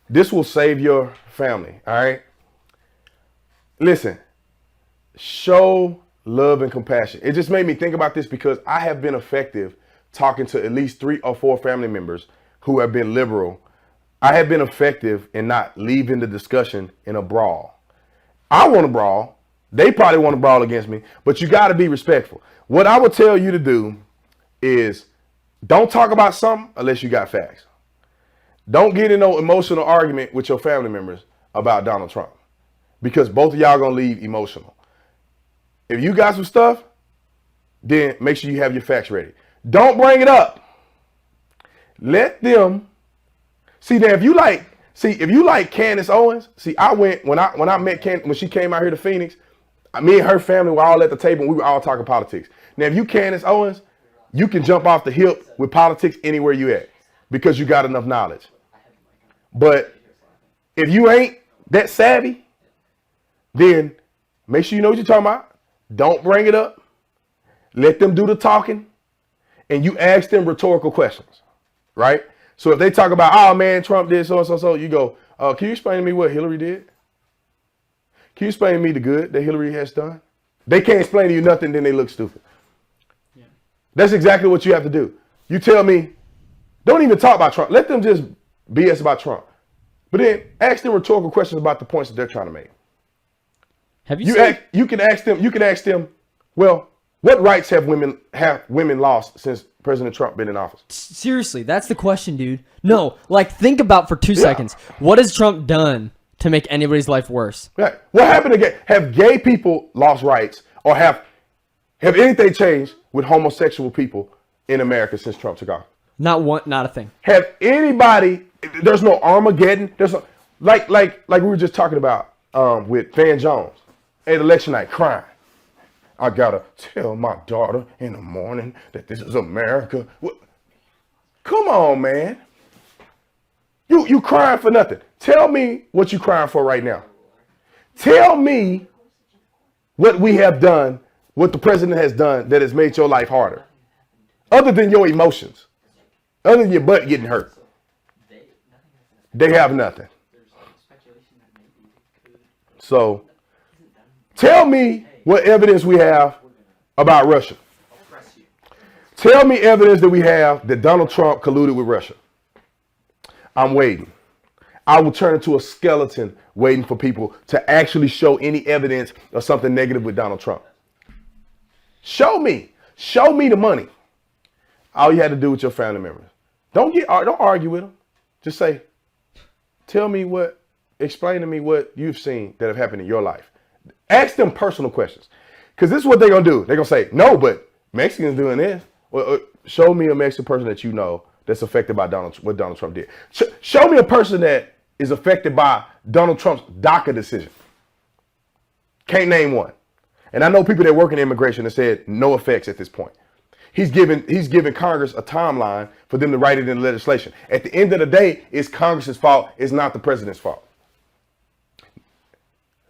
this will save your family. All right. Listen, show love and compassion. It just made me think about this because I have been effective talking to at least 3 or 4 family members who have been liberal. I have been effective in not leaving the discussion in a brawl. I want to brawl. They probably want to brawl against me, but you got to be respectful. What I would tell you to do is don't talk about something unless you got facts. Don't get in no emotional argument with your family members about Donald Trump because both of y'all going to leave emotional. If you got some stuff, then make sure you have your facts ready. Don't bring it up. Let them see. Now, if you like Candace Owens, I went when I met Candace when she came out here to Phoenix. Me and her family were all at the table and we were all talking politics. Now, if you Candace Owens, you can jump off the hip with politics anywhere you at because you got enough knowledge. But if you ain't that savvy, then make sure you know what you're talking about. Don't bring it up. Let them do the talking and you ask them rhetorical questions, right? So if they talk about, oh man, Trump did so, you go, can you explain to me what Hillary did? Can you explain to me the good that Hillary has done? They can't explain to you nothing, then they look stupid. Yeah. That's exactly what you have to do. You tell me, don't even talk about Trump. Let them just BS about Trump. But then ask them rhetorical questions about the points that they're trying to make. You can ask them, well, what rights have women lost since President Trump been in office? Seriously, that's the question, dude. No, like think about for 2 seconds. What has Trump done to make anybody's life worse? Right. What happened to gay? Have gay people lost rights, or have anything changed with homosexual people in America since Trump took office? Not a thing. Have anybody? There's no Armageddon. There's no like we were just talking about with Van Jones at election night crying. I gotta tell my daughter in the morning that this is America. Come on, man. You crying for nothing. Tell me what you crying for right now. Tell me what we have done, what the president has done that has made your life harder. Other than your emotions. Other than your butt getting hurt. They have nothing. So tell me what evidence we have about Russia. Tell me evidence that we have that Donald Trump colluded with Russia. I'm waiting. I will turn into a skeleton waiting for people to actually show any evidence of something negative with Donald Trump. Show me the money. All you had to do with your family members. Don't argue with them. Just say, explain to me what you've seen that have happened in your life. Ask them personal questions. Because this is what they're going to do. They're going to say, no, but Mexicans doing this. Well, show me a Mexican person that you know that's affected by what Donald Trump did. Show me a person that is affected by Donald Trump's DACA decision. Can't name one. And I know people that work in immigration that said no effects at this point. He's given Congress a timeline for them to write it in the legislation. At the end of the day, it's Congress's fault. It's not the president's fault.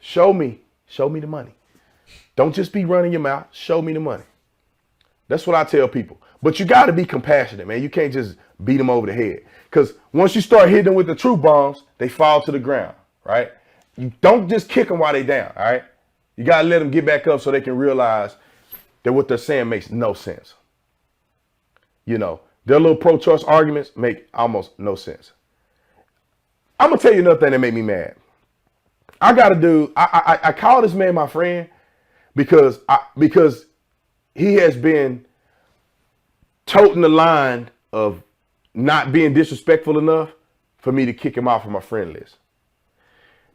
Show me the money. Don't just be running your mouth. Show me the money. That's what I tell people. But you got to be compassionate, man. You can't just beat them over the head. Because once you start hitting them with the truth bombs, they fall to the ground, right? You don't just kick them while they down, all right? You got to let them get back up so they can realize that what they're saying makes no sense. You know, their little pro-choice arguments make almost no sense. I'm gonna tell you another thing that made me mad. I call this man my friend because he has been toting the line of not being disrespectful enough for me to kick him off of my friend list.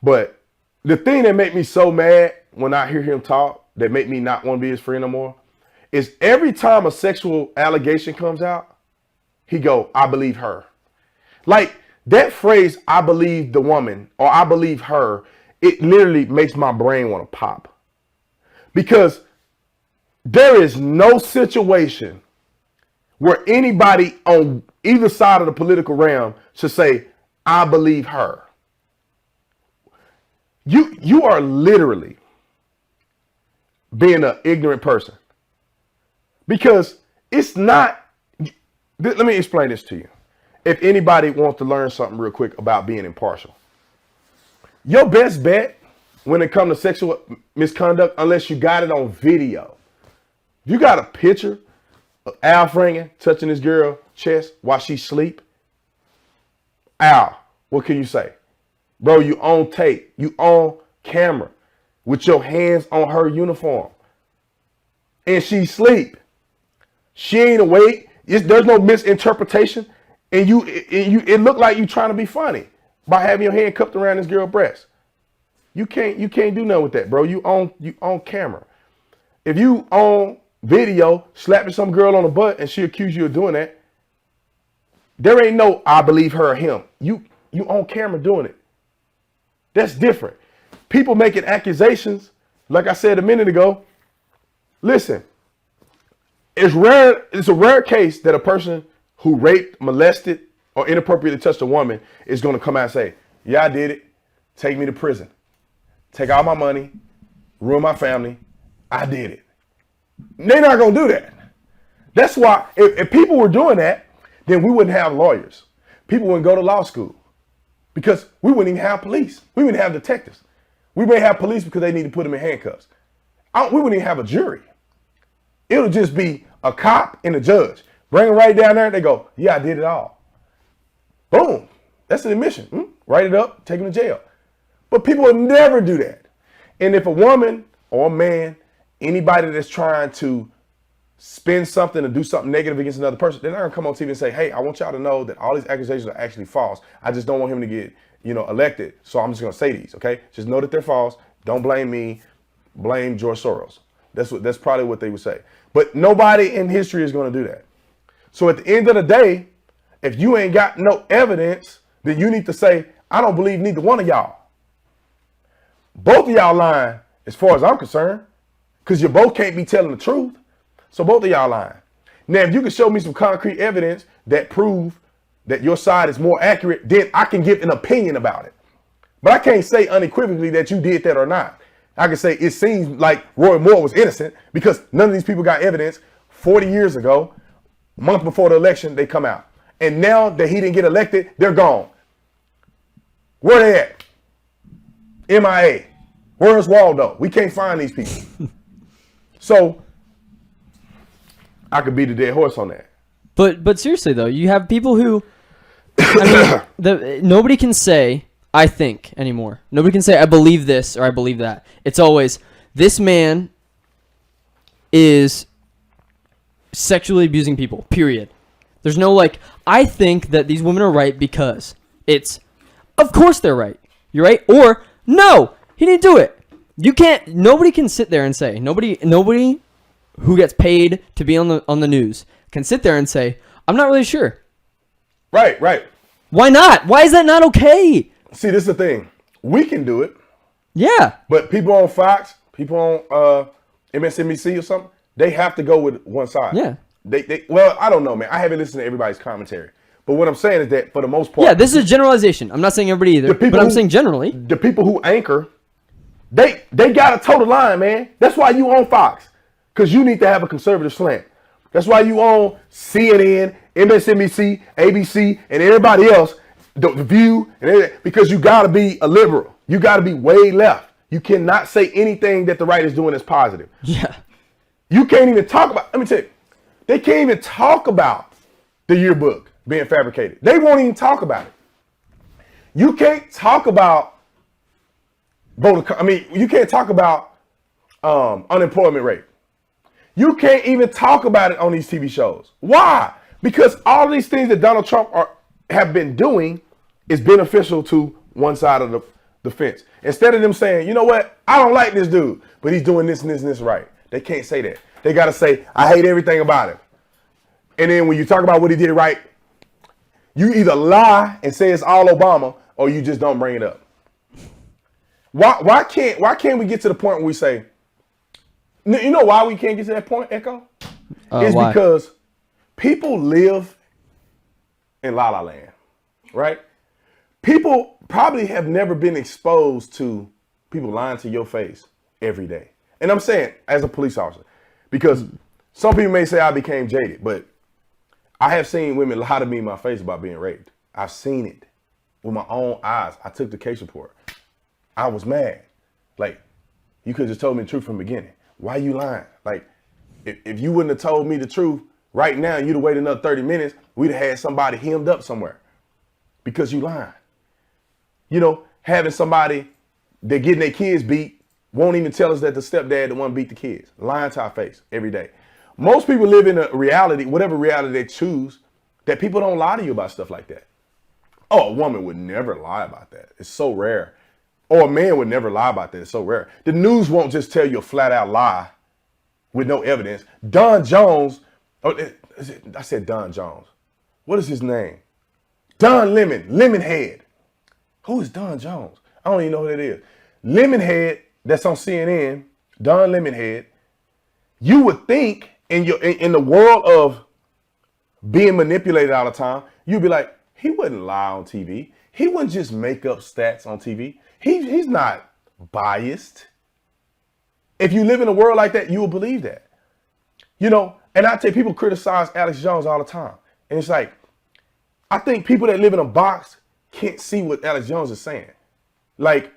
But the thing that made me so mad when I hear him talk, that make me not want to be his friend no more, is every time a sexual allegation comes out, he go, I believe her. Like that phrase, I believe the woman, or I believe her, it literally makes my brain want to pop. Because there is no situation where anybody on either side of the political realm should say, I believe her. You are literally being an ignorant person. Because it's not, let me explain this to you. If anybody wants to learn something real quick about being impartial. Your best bet when it comes to sexual misconduct, unless you got it on video. If you got a picture of Al Franken touching this girl's chest while she sleep, Al, what can you say? Bro, you on tape, you on camera with your hands on her uniform. And she sleep. She ain't awake. There's no misinterpretation. And it looked like you trying to be funny by having your hand cupped around this girl's breast. You can't do nothing with that, bro. You on camera. If you on video slapping some girl on the butt and she accuse you of doing that, there ain't no I believe her or him. You on camera doing it. That's different. People making accusations, like I said a minute ago. Listen, it's a rare case that a person who raped, molested, or inappropriately touched a woman is going to come out and say, yeah, I did it. Take me to prison. Take all my money. Ruin my family. I did it. They're not going to do that. That's why if people were doing that, then we wouldn't have lawyers. People wouldn't go to law school because we wouldn't even have police. We wouldn't have detectives. We may have police because they need to put them in handcuffs. We wouldn't even have a jury. It'll just be a cop and a judge. Bring them right down there and they go, yeah, I did it all. Boom. That's an admission. Write it up, take them to jail. But people would never do that. And if a woman or a man, anybody that's trying to spin something or do something negative against another person, they're not going to come on TV and say, hey, I want y'all to know that all these accusations are actually false. I just don't want him to get, elected. So I'm just going to say these, okay? Just know that they're false. Don't blame me. Blame George Soros. That's probably what they would say. But nobody in history is going to do that. So at the end of the day, if you ain't got no evidence, then you need to say, I don't believe neither one of y'all. Both of y'all lying as far as I'm concerned, because you both can't be telling the truth. So both of y'all lying. Now, if you can show me some concrete evidence that prove that your side is more accurate, then I can give an opinion about it. But I can't say unequivocally that you did that or not. I can say it seems like Roy Moore was innocent because none of these people got evidence 40 years ago, a month before the election, they come out. And now that he didn't get elected, they're gone. Where they at? MIA. Where's Waldo? We can't find these people. So I could beat a dead horse on that. But seriously though, you have people who, I mean, nobody can say I think anymore. Nobody can say I believe this or I believe that. It's always this man is sexually abusing people. Period. There's no I think that these women are right because it's of course they're right. You're right, or no, he didn't do it. You can't. Nobody can sit there and say nobody who gets paid to be on the news can sit there and say I'm not really sure. Right. Why not? Why is that not okay? See, this is the thing. We can do it. Yeah. But people on Fox, people on MSNBC or something, they have to go with one side. Yeah. Well, I don't know, man. I haven't listened to everybody's commentary. But what I'm saying is that for the most part. Yeah, this is a generalization. I'm not saying everybody either, but I'm saying generally. The people who anchor, they got to toe the line, man. That's why you on Fox. Because you need to have a conservative slant. That's why you on CNN, MSNBC, ABC, and everybody else. The View, and everything, because you got to be a liberal. You got to be way left. You cannot say anything that the right is doing is positive. Yeah. You can't even talk about, let me tell you, they can't even talk about the yearbook being fabricated. They won't even talk about it. You can't talk about you can't talk about unemployment rate. You can't even talk about it on these TV shows. Why? Because all these things that Donald Trump have been doing is beneficial to one side of the fence. Instead of them saying, you know what, I don't like this dude, but he's doing this and this and this right. They can't say that. They got to say, I hate everything about him. And then when you talk about what he did right, you either lie and say it's all Obama, or you just don't bring it up. Why can't we get to the point where we say, you know why we can't get to that point, Echo? It's why? Because people live in La La Land, right? People probably have never been exposed to people lying to your face every day. And I'm saying as a police officer, because some people may say I became jaded, but I have seen women lie to me in my face about being raped. I've seen it with my own eyes. I took the case report. I was mad. Like, you could have just told me the truth from the beginning. Why you lying? Like, if you wouldn't have told me the truth right now, you'd have waited another 30 minutes, we'd have had somebody hemmed up somewhere because you lying. You know, having somebody that getting their kids beat won't even tell us that the stepdad the one beat the kids. Lying to our face every day. Most people live in a reality, whatever reality they choose, that people don't lie to you about stuff like that. Oh, a woman would never lie about that. It's so rare. Or a man would never lie about that. It's so rare. The news won't just tell you a flat out lie with no evidence. Don Jones, I said Don Jones. What is his name? Don Lemonhead. Who is Don Jones? I don't even know who that is. Lemonhead, that's on CNN, Don Lemonhead. You would think in the world of being manipulated all the time, you'd be like, he wouldn't lie on TV. He wouldn't just make up stats on TV. He's not biased. If you live in a world like that, you will believe that. You know, and I tell people criticize Alex Jones all the time. And it's like, I think people that live in a box can't see what Alex Jones is saying. Like,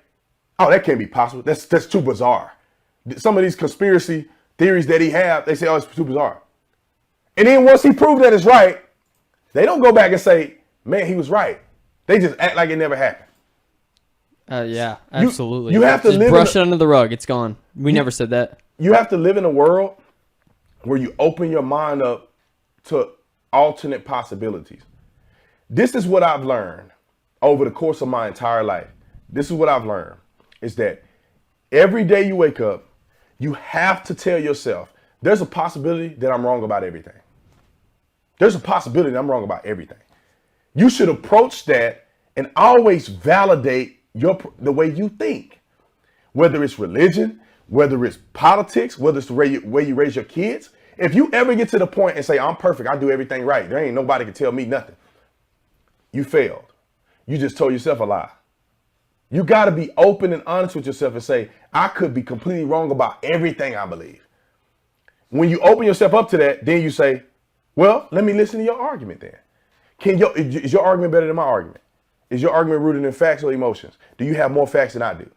oh, that can't be possible. That's too bizarre. Some of these conspiracy theories that he have, they say, oh, it's too bizarre. And then once he proved that it's right, they don't go back and say, man, he was right. They just act like it never happened. Yeah, absolutely. You have to just brush it under the rug. It's gone. We never said that. You have to live in a world where you open your mind up to alternate possibilities. This is what I've learned over the course of my entire life. This is what I've learned is that every day you wake up, you have to tell yourself, there's a possibility that I'm wrong about everything. There's a possibility that I'm wrong about everything. You should approach that and always validate the way you think, whether it's religion, whether it's politics, whether it's the way you raise your kids. If you ever get to the point and say, I'm perfect, I do everything right, there ain't nobody can tell me nothing, you failed. You just told yourself a lie. You got to be open and honest with yourself and say, I could be completely wrong about everything I believe. When you open yourself up to that, then you say, well, let me listen to your argument then. Is your argument better than my argument? Is your argument rooted in facts or emotions? Do you have more facts than I do?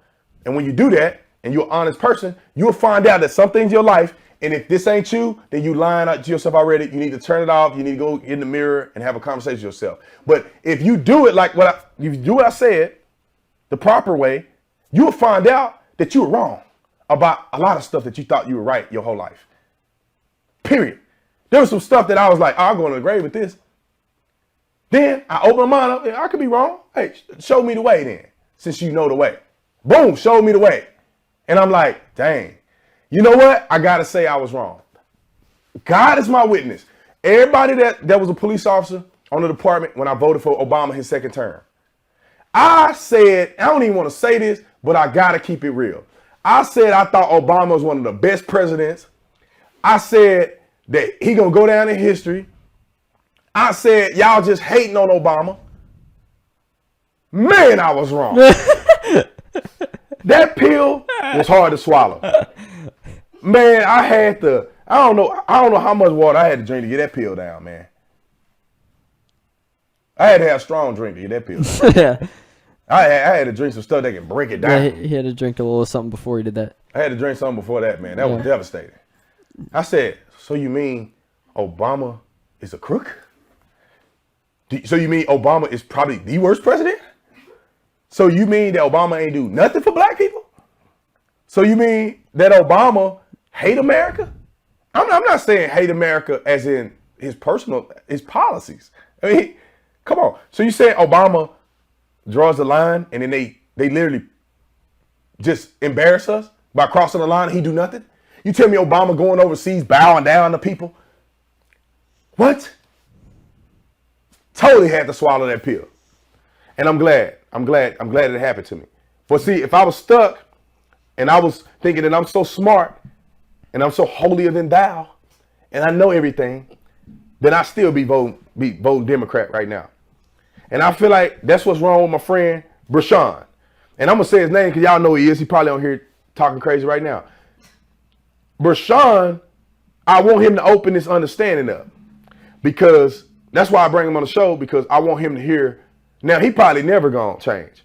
And when you do that, and you're an honest person, you'll find out that some things in your life, and if this ain't you, then you lying out to yourself already. You need to turn it off. You need to go in the mirror and have a conversation with yourself. But if you do it like if you do what I said, the proper way, you'll find out that you were wrong about a lot of stuff that you thought you were right your whole life. Period. There was some stuff that I was like, oh, I'll go to the grave with this. Then I open my mind up, and I could be wrong. Hey, show me the way then, since you know the way. Boom, show me the way. And I'm like, dang, you know what? I got to say I was wrong. God is my witness. Everybody that was a police officer on the department when I voted for Obama his second term, I said, I don't even want to say this, but I got to keep it real. I said I thought Obama was one of the best presidents. I said that he going to go down in history. I said, y'all just hating on Obama. Man, I was wrong. That pill was hard to swallow. Man, I don't know how much water I had to drink to get that pill down, man. I had to have a strong drink to get that pill down. Yeah. I had to drink some stuff that can break it down. Yeah, he had to drink a little something before he did that. I had to drink something before that, man. That was devastating. I said, so you mean Obama is a crook? So you mean Obama is probably the worst president? So you mean that Obama ain't do nothing for black people? So you mean that Obama hate America? I'm not saying hate America as in his policies. I mean, come on. So you saying Obama draws the line and then they literally just embarrass us by crossing the line and he do nothing? You tell me Obama going overseas bowing down to people? What? Totally had to swallow that pill. And I'm glad it happened to me. But see, if I was stuck and I was thinking that I'm so smart and I'm so holier than thou and I know everything, then I still be voting Democrat right now. And I feel like that's what's wrong with my friend Brashawn. And I'm gonna say his name because y'all know who he is. He probably on here talking crazy right now. Brashawn, I want him to open this understanding up because that's why I bring him on the show, because I want him to hear. Now, he probably never gonna change,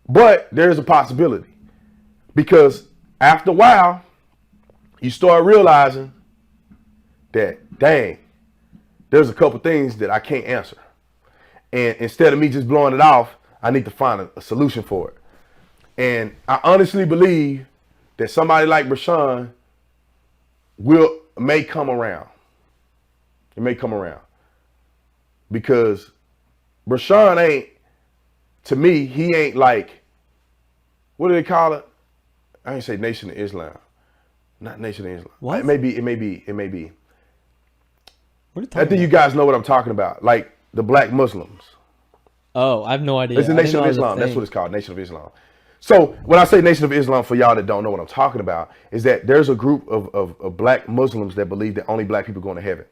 but there's a possibility because after a while, you start realizing that, dang, there's a couple things that I can't answer. And instead of me just blowing it off, I need to find a solution for it. And I honestly believe that somebody like Brashawn may come around. It may come around. Because Brashawn ain't, to me, he ain't like, what do they call it? I ain't say Nation of Islam. Not Nation of Islam. What? It may be. What are you I talking think you guys know what I'm talking about. Like the black Muslims. Oh, I have no idea. It's the Nation of Islam. That's what it's called, Nation of Islam. So when I say Nation of Islam, for y'all that don't know what I'm talking about, is that there's a group of black Muslims that believe that only black people going to heaven.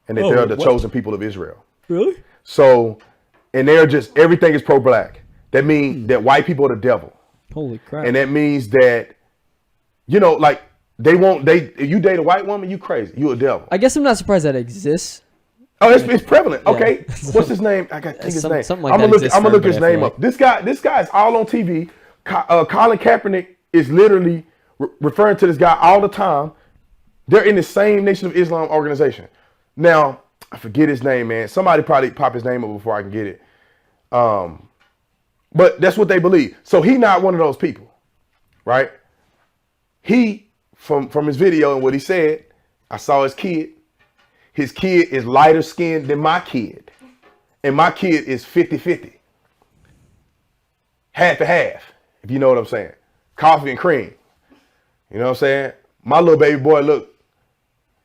And that they're the chosen people of Israel. Really? So, and they're just, everything is pro-black. That means that white people are the devil. Holy crap. And that means that, you know, like, if you date a white woman, you crazy. You a devil. I guess I'm not surprised that exists. Oh, it's prevalent. Yeah. Okay. What's his name? I got to think his name. Something like I'm gonna look his name like. up. This guy is all on TV. Colin Kaepernick is literally referring to this guy all the time. They're in the same Nation of Islam organization. Now, I forget his name, man. Somebody probably pop his name up before I can get it. But that's what they believe. So he not one of those people, right? He, from his video and what he said, I saw his kid. His kid is lighter skinned than my kid. And my kid is 50-50. Half and half, if you know what I'm saying. Coffee and cream. You know what I'm saying? My little baby boy, look,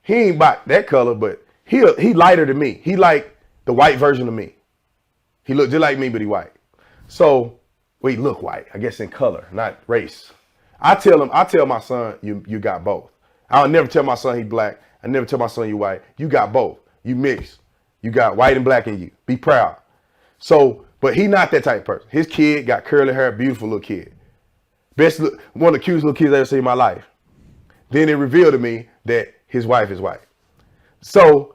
he ain't about that color, but he lighter than me. He like the white version of me. He look just like me, but he white. So, well, he look white, I guess in color, not race. I tell my son, you got both. I'll never tell my son he black. I never tell my son you white. You got both. You mixed. You got white and black in you. Be proud. So, but he not that type of person. His kid got curly hair, beautiful little kid. One of the cutest little kids I ever seen in my life. Then it revealed to me that his wife is white. So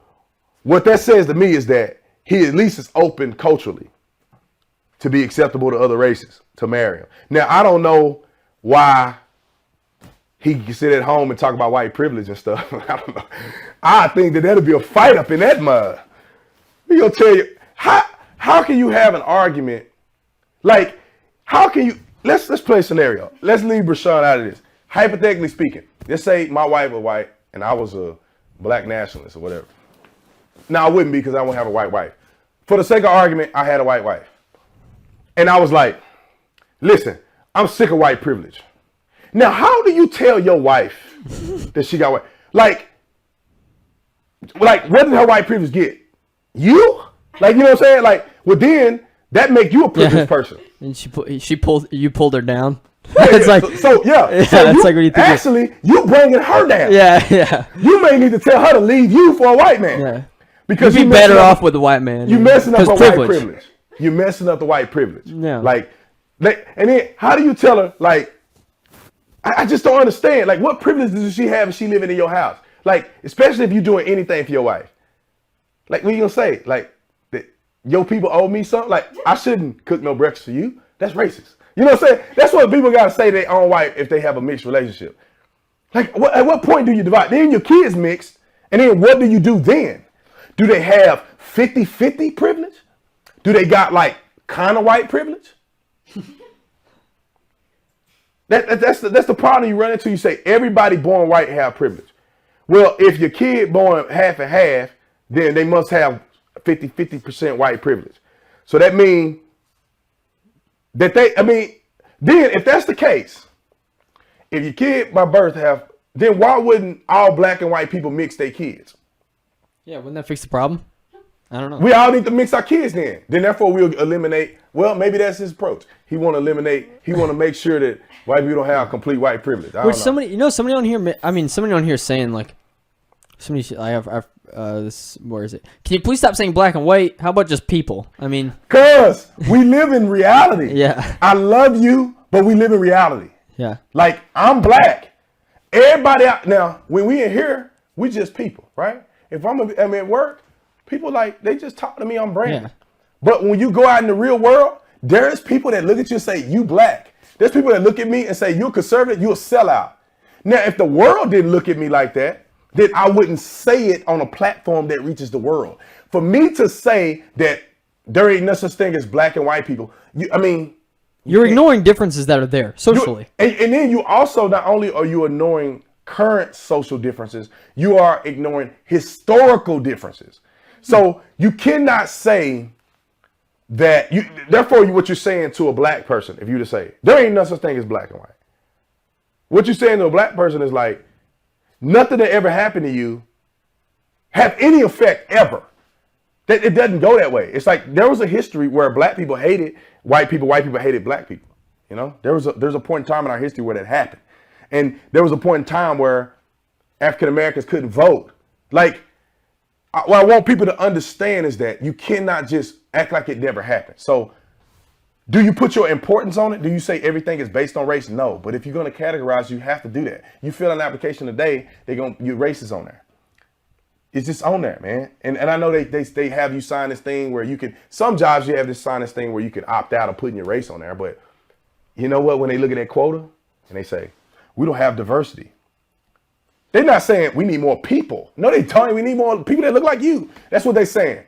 what that says to me is that he at least is open culturally to be acceptable to other races, to marry him. Now, I don't know why he can sit at home and talk about white privilege and stuff. I don't know. I think that'll be a fight up in that mud. He gonna tell you, how can you have an argument? Like, how can you, let's play a scenario. Let's leave Brashawn out of this. Hypothetically speaking, let's say my wife was white and I was a black nationalist or whatever. Now I wouldn't be because I won't have a white wife. For the sake of argument, I had a white wife. And I was like, listen, I'm sick of white privilege. Now, how do you tell your wife that she got white? Like, what did her white privilege get? You? Like, you know what I'm saying? Like, well, then that make you a privileged person. And you pulled her down. Yeah, It's like, yeah. So that's like what you think. Actually, you bringing her down. Yeah. You may need to tell her to leave you for a white man. Yeah. Because You'd be better off with a white man. You messing up her privilege. white privilege. You messing up the white privilege. Yeah. Like, and then how do you tell her, like, I just don't understand. Like, what privilege does she have if she living in your house? Like, especially if you're doing anything for your wife. Like, what you gonna say? Like, that your people owe me something? Like, I shouldn't cook no breakfast for you. That's racist. You know what I'm saying? That's what people gotta say to their own wife if they have a mixed relationship. Like, at what point do you divide? Then your kids mixed, and then what do you do then? Do they have 50-50 privilege? Do they got like kind of white privilege? That's the problem you run into. You say everybody born white have privilege. Well, if your kid born half and half, then they must have 50% white privilege. So that means that then if that's the case, if your kid by birth have, then why wouldn't all black and white people mix their kids? Yeah, wouldn't that fix the problem? I don't know. We all need to mix our kids then. Then therefore we'll eliminate, well, maybe that's his approach. He want to make sure that white people don't have complete white privilege. Which somebody on here saying like, where is it? Can you please stop saying black and white? How about just people? I mean, cause we live in reality. Yeah. I love you, but we live in reality. Yeah. Like I'm black. Everybody out now, when we in here, we just people, right? If I'm at work, people they just talk to me, I'm Brandon. Yeah. But when you go out in the real world, there's people that look at you and say, you black. There's people that look at me and say, you're conservative, you're a sellout. Now, if the world didn't look at me like that, then I wouldn't say it on a platform that reaches the world. For me to say that there ain't no such thing as black and white people, you're ignoring differences that are there socially. And then you also, not only are you ignoring current social differences, you are ignoring historical differences. So you cannot say that what you're saying to a black person, if you just say, there ain't no such thing as black and white. What you're saying to a black person is like, nothing that ever happened to you have any effect ever. That it doesn't go that way. It's like there was a history where black people hated white people hated black people. You know, there's a point in time in our history where that happened. And there was a point in time where African Americans couldn't vote. Like, what I want people to understand is that you cannot just act like it never happened. So do you put your importance on it? Do you say everything is based on race? No. But if you're going to categorize, you have to do that. You fill an application today, your race is on there. It's just on there, man. And I know they have you sign this thing where you can, some jobs you have to sign this thing where you can opt out of putting your race on there. But you know what? When they look at that quota and they say, we don't have diversity. They're not saying we need more people. No, they telling you we need more people that look like you. That's what they're saying.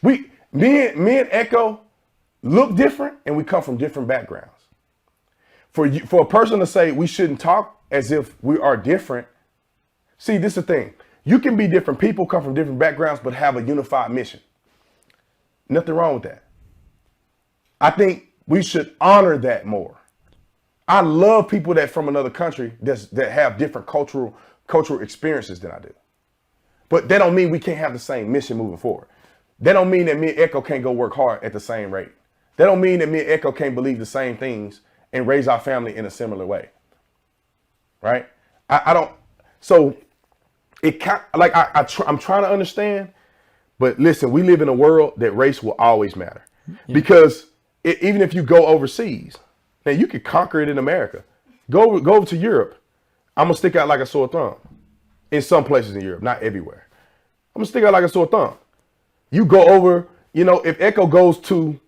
Me and Echo look different and we come from different backgrounds. For a person to say we shouldn't talk as if we are different. See, this is the thing. You can be different people, come from different backgrounds, but have a unified mission. Nothing wrong with that. I think we should honor that more. I love people that from another country that have different cultural experiences than I do. But that don't mean we can't have the same mission moving forward. That don't mean that me and Echo can't go work hard at the same rate. That don't mean that me and Echo can't believe the same things and raise our family in a similar way. Right? I don't. So it I'm trying to understand, but listen, we live in a world that race will always matter. Yeah. Because even if you go overseas, now you can conquer it in America. Go over to Europe. I'm gonna stick out like a sore thumb. In some places in Europe, not everywhere. I'm gonna stick out like a sore thumb. You go over, if Echo goes to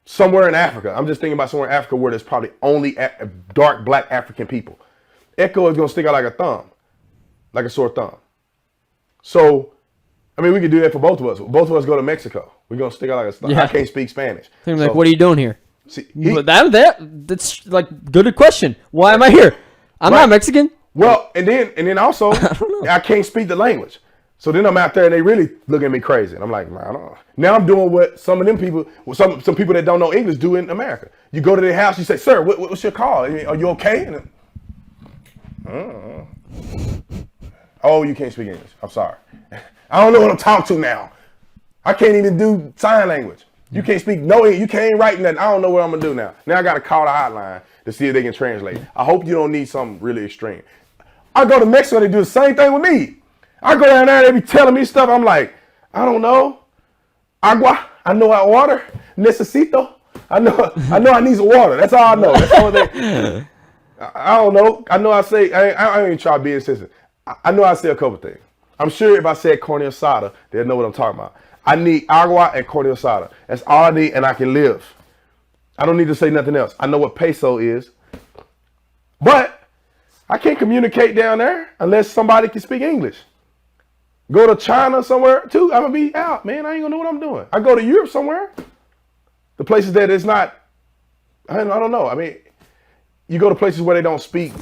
somewhere in Africa, I'm just thinking about somewhere in Africa where there's probably only dark black African people. Echo is gonna stick out like a thumb, like a sore thumb. So, we can do that for both of us. Both of us go to Mexico. We're gonna stick out like a thumb. Yeah. I can't speak Spanish. So, like, what are you doing here? See, but that's like good question. Why am I here? I'm not Mexican. Well, and then also I can't speak the language. So then I'm out there and they really look at me crazy. And I'm like, man, I don't know. Now I'm doing what some of them people, some people that don't know English do in America. You go to their house, you say, sir, what's your call? Are you okay? And oh, you can't speak English. I'm sorry. I don't know what I'm talking to now. I can't even do sign language. You can't speak no English. You can't write nothing. I don't know what I'm gonna do now. Now I gotta call the hotline to see if they can translate. I hope you don't need something really extreme. I go to Mexico, they do the same thing with me. I go down there, they be telling me stuff. I'm like, I don't know. Agua, I know I water. Necesito. I know I need some water. That's all I know. That's all they. I don't know. I know I say, I ain't even try to be insistent. I know I say a couple things. I'm sure if I said corn asada, they'll know what I'm talking about. I need agua and corn asada. That's all I need and I can live. I don't need to say nothing else. I know what peso is. But I can't communicate down there unless somebody can speak English. Go to China somewhere too, I'm gonna be out, man. I ain't gonna know what I'm doing. I go to Europe somewhere. The places that it's not, I don't know. I mean, you go to places where they don't speak,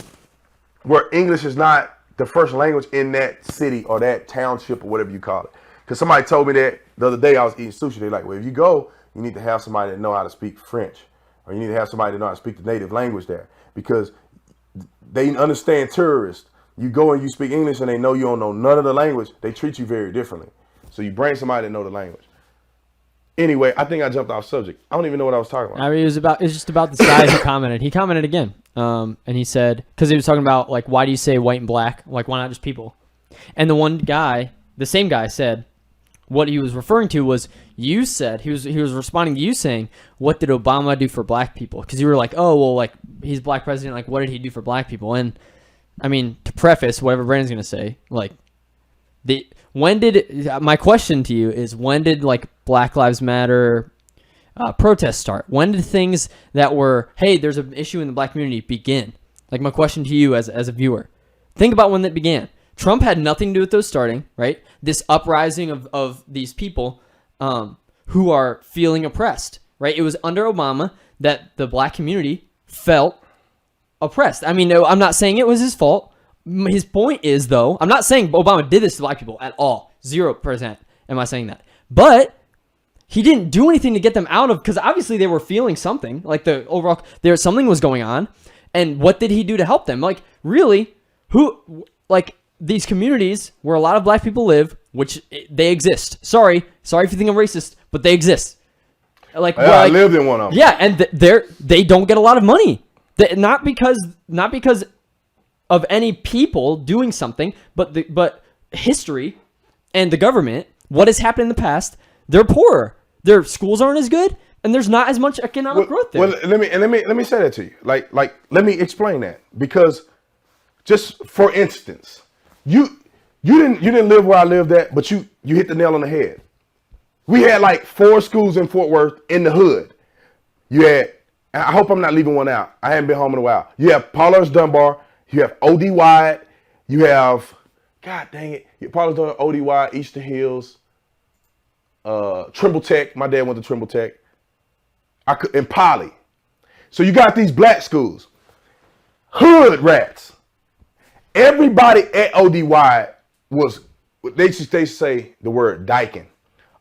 where English is not the first language in that city or that township or whatever you call it. Because somebody told me that the other day I was eating sushi. They're like, well, if you go, you need to have somebody that know how to speak French, or you need to have somebody that know how to speak the native language there, because they understand tourists. You go and you speak English and they know you don't know none of the language, they treat you very differently. So you bring somebody that know the language. Anyway, I think I jumped off subject. I don't even know what I was talking about. I mean, it was just about the size. He commented again, and he said, because he was talking about like, why do you say white and black? Like, why not just people? And the one guy, the same guy, said what he was referring to was, you said he was responding to you saying, what did Obama do for black people? Because you were like, oh well, like he's black president, like what did he do for black people? And I mean, to preface whatever Brandon's gonna say, like my question to you is, when did like Black Lives Matter protests start? When did things that were, hey, there's an issue in the black community begin? Like my question to you as a viewer, think about when that began. Trump had nothing to do with those starting, right? This uprising of these people who are feeling oppressed, right? It was under Obama that the black community felt oppressed. I mean, no, I'm not saying it was his fault. His point is, though, I'm not saying Obama did this to black people at all. 0% am I saying that. But he didn't do anything to get them out of, because obviously they were feeling something. Like the overall, something was going on. And what did he do to help them? Like, really, these communities where a lot of black people live, which they exist. Sorry if you think I'm racist, but they exist. I lived in one of them. Yeah, and they don't get a lot of money. Not because of any people doing something, but history and the government, what has happened in the past, they're poorer. Their schools aren't as good, and there's not as much economic growth there. Well, let me say that to you. Like let me explain that, because just for instance, you didn't live where I lived at, but you hit the nail on the head. We had like 4 schools in Fort Worth in the hood. You had, I hope I'm not leaving one out, I haven't been home in a while. You have Paulers Dunbar, you have OD Wyatt, you have, God dang it, Paulers Dunbar, OD Wyatt, Eastern Hills, Trimble Tech. My dad went to Trimble Tech. And Poly. So you got these black schools. Hood rats. Everybody at OD Wyatt was, they say the word dyking.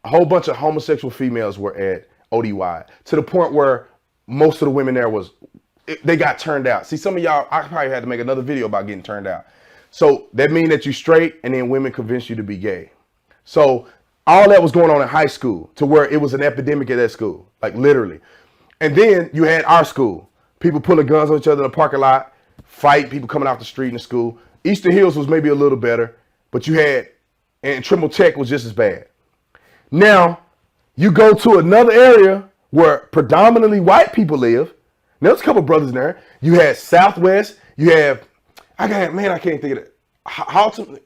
A whole bunch of homosexual females were at OD Wyatt, to the point where most of the women there they got turned out. See, some of y'all, I probably had to make another video about getting turned out. So that means that you straight, and then women convince you to be gay. So all that was going on in high school, to where it was an epidemic at that school, like literally. And then you had our school. People pulling guns on each other in the parking lot, fight, people coming off the street in the school. Eastern Hills was maybe a little better, but you had, and Trimble Tech was just as bad. Now, you go to another area where predominantly white people live. There's a couple brothers in there. You had Southwest. You have, I can't think of it. Halton,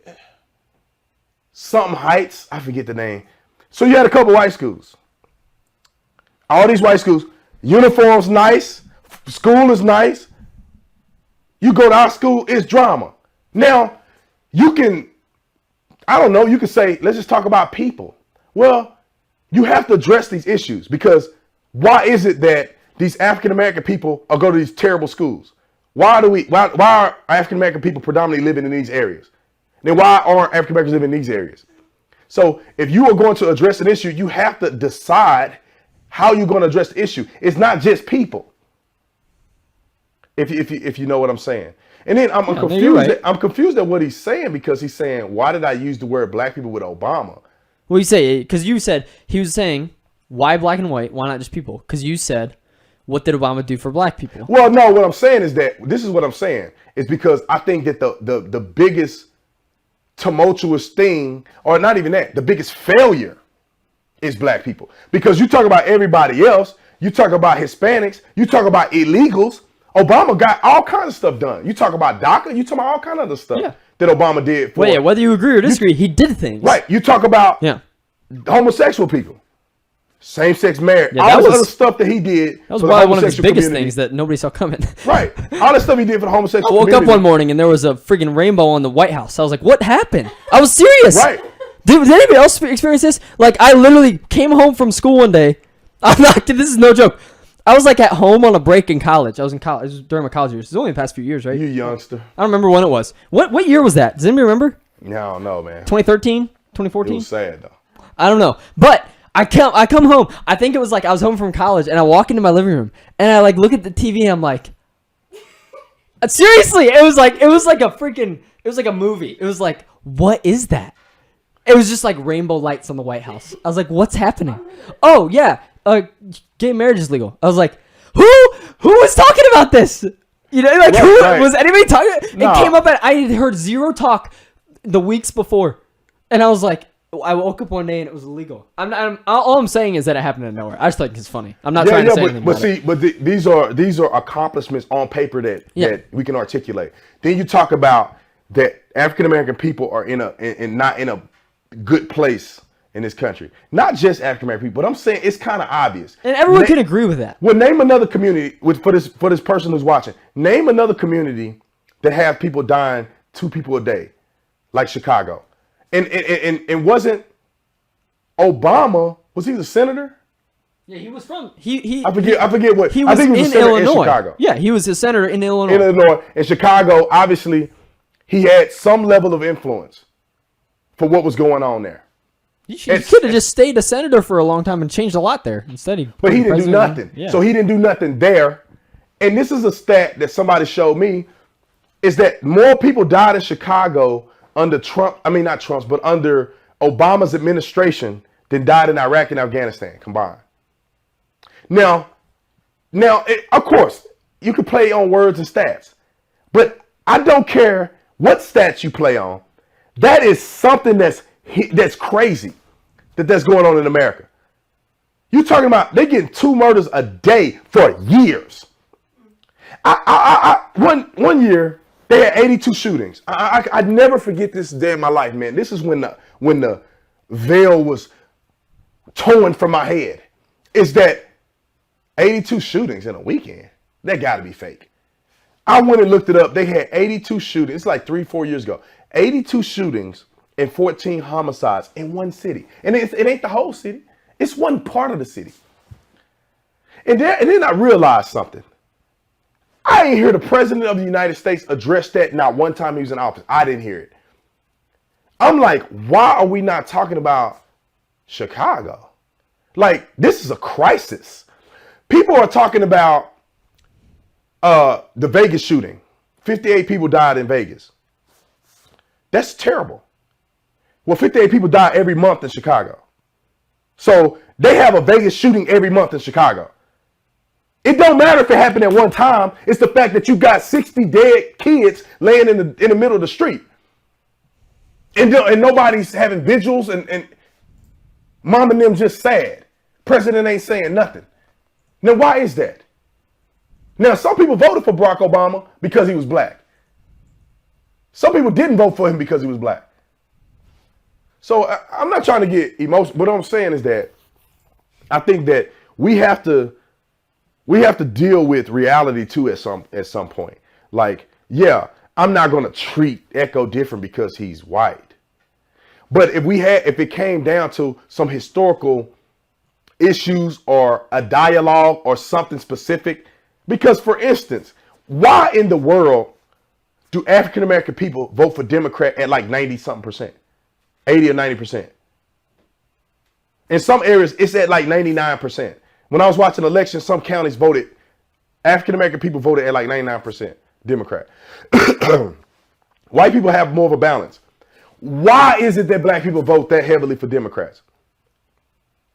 something Heights. I forget the name. So you had a couple white schools. All these white schools. Uniforms nice. School is nice. You go to our school, it's drama. Now, you can say, let's just talk about people. Well, you have to address these issues, because why is it that these African-American people are going to these terrible schools? Why are African-American people predominantly living in these areas? Then why aren't African-Americans living in these areas? So if you are going to address an issue, you have to decide how you're going to address the issue. It's not just people. If you know what I'm saying. And then I'm confused. Right. I'm confused at what he's saying, because he's saying, why did I use the word black people with Obama? Well, you say, because you said, he was saying, why black and white? Why not just people? Because you said, what did Obama do for black people? Well, no, what I'm saying is that, this is what I'm saying, is because I think that the biggest tumultuous thing, or not even that, the biggest failure is black people. Because you talk about everybody else, you talk about Hispanics, you talk about illegals. Obama got all kinds of stuff done. You talk about DACA, you talk about all kinds of other stuff that Obama did. Well, yeah, whether you agree or disagree, he did things. Right. You talk about homosexual people, same-sex marriage, all the other stuff that he did. That was probably one of his biggest things that nobody saw coming. Right. All the stuff he did for the homosexual community. I woke up one morning and there was a freaking rainbow on the White House. I was like, what happened? I was serious. Right. Did anybody else experience this? Like, I literally came home from school one day I'm not. This is no joke. I was like at home on a break in college. I was in college. It was during my college years. It's only the past few years, right? You youngster. I don't remember when it was. What year was that? Does anybody remember? Yeah, I don't know, man. 2013, It 2014. was sad though. I don't know, but I come home. I think it was like I was home from college, and I walk into my living room, and I like look at the TV, and I'm like, seriously, it was like a movie. It was like, what is that? It was just like rainbow lights on the White House. I was like, what's happening? Oh yeah, gay marriage is legal. I was like, who was talking about this? You know, like Right. was anybody talking? No. It came up, and I had heard zero talk the weeks before, and I was like, I woke up one day and it was illegal. All I'm saying is that it happened out of nowhere. I just think it's funny. I'm not trying to say anything but about see, it. but these are accomplishments on paper that we can articulate. Then you talk about that African American people are not in a good place in this country. Not just African American people, but I'm saying it's kind of obvious. And everyone can agree with that. Well, name another community for this person who's watching. Name another community that have people dying 2 people a day, like Chicago. And wasn't Obama, was he the senator? Yeah, he was from I forget what. He I was think he was in a senator Illinois. in Chicago. Yeah, he was a senator in Illinois. In Illinois. In Chicago, obviously, he had some level of influence for what was going on there. He could have just stayed a senator for a long time and changed a lot there. Instead, But he didn't do nothing. Yeah. So he didn't do nothing there. And this is a stat that somebody showed me, is that more people died in Chicago under Trump, not Trump's, but under Obama's administration than died in Iraq and Afghanistan combined. Now, of course, you can play on words and stats, but I don't care what stats you play on. That is something that's crazy that's going on in America. You're talking about they're getting 2 murders a day for years. One year they had 82 shootings. I'd never forget this day in my life, man. This is when the veil was torn from my head. Is that 82 shootings in a weekend? That got to be fake. I went and looked it up. They had 82 shootings. It's like 3-4 years ago. 82 shootings and 14 homicides in one city. And it ain't the whole city. It's one part of the city. And then I realized something. I didn't hear the president of the United States address that not one time he was in office. I didn't hear it. I'm like, why are we not talking about Chicago? Like, this is a crisis. People are talking about the Vegas shooting. 58 people died in Vegas. That's terrible. Well, 58 people die every month in Chicago. So they have a Vegas shooting every month in Chicago. It don't matter if it happened at one time. It's the fact that you got 60 dead kids laying in the middle of the street. And nobody's having vigils and mom and them just sad. President ain't saying nothing. Now, why is that? Now, some people voted for Barack Obama because he was black. Some people didn't vote for him because he was black. So I'm not trying to get emotional. What I'm saying is that I think that we have to deal with reality too at some point. Like, yeah, I'm not going to treat Echo different because he's white. But if it came down to some historical issues or a dialogue or something specific, because for instance, why in the world do African American people vote for Democrat at like 90-something%, 80 or 90%? In some areas, it's at like 99%. When I was watching elections, some counties African American people voted at like 99% Democrat. White people have more of a balance. Why is it that black people vote that heavily for Democrats?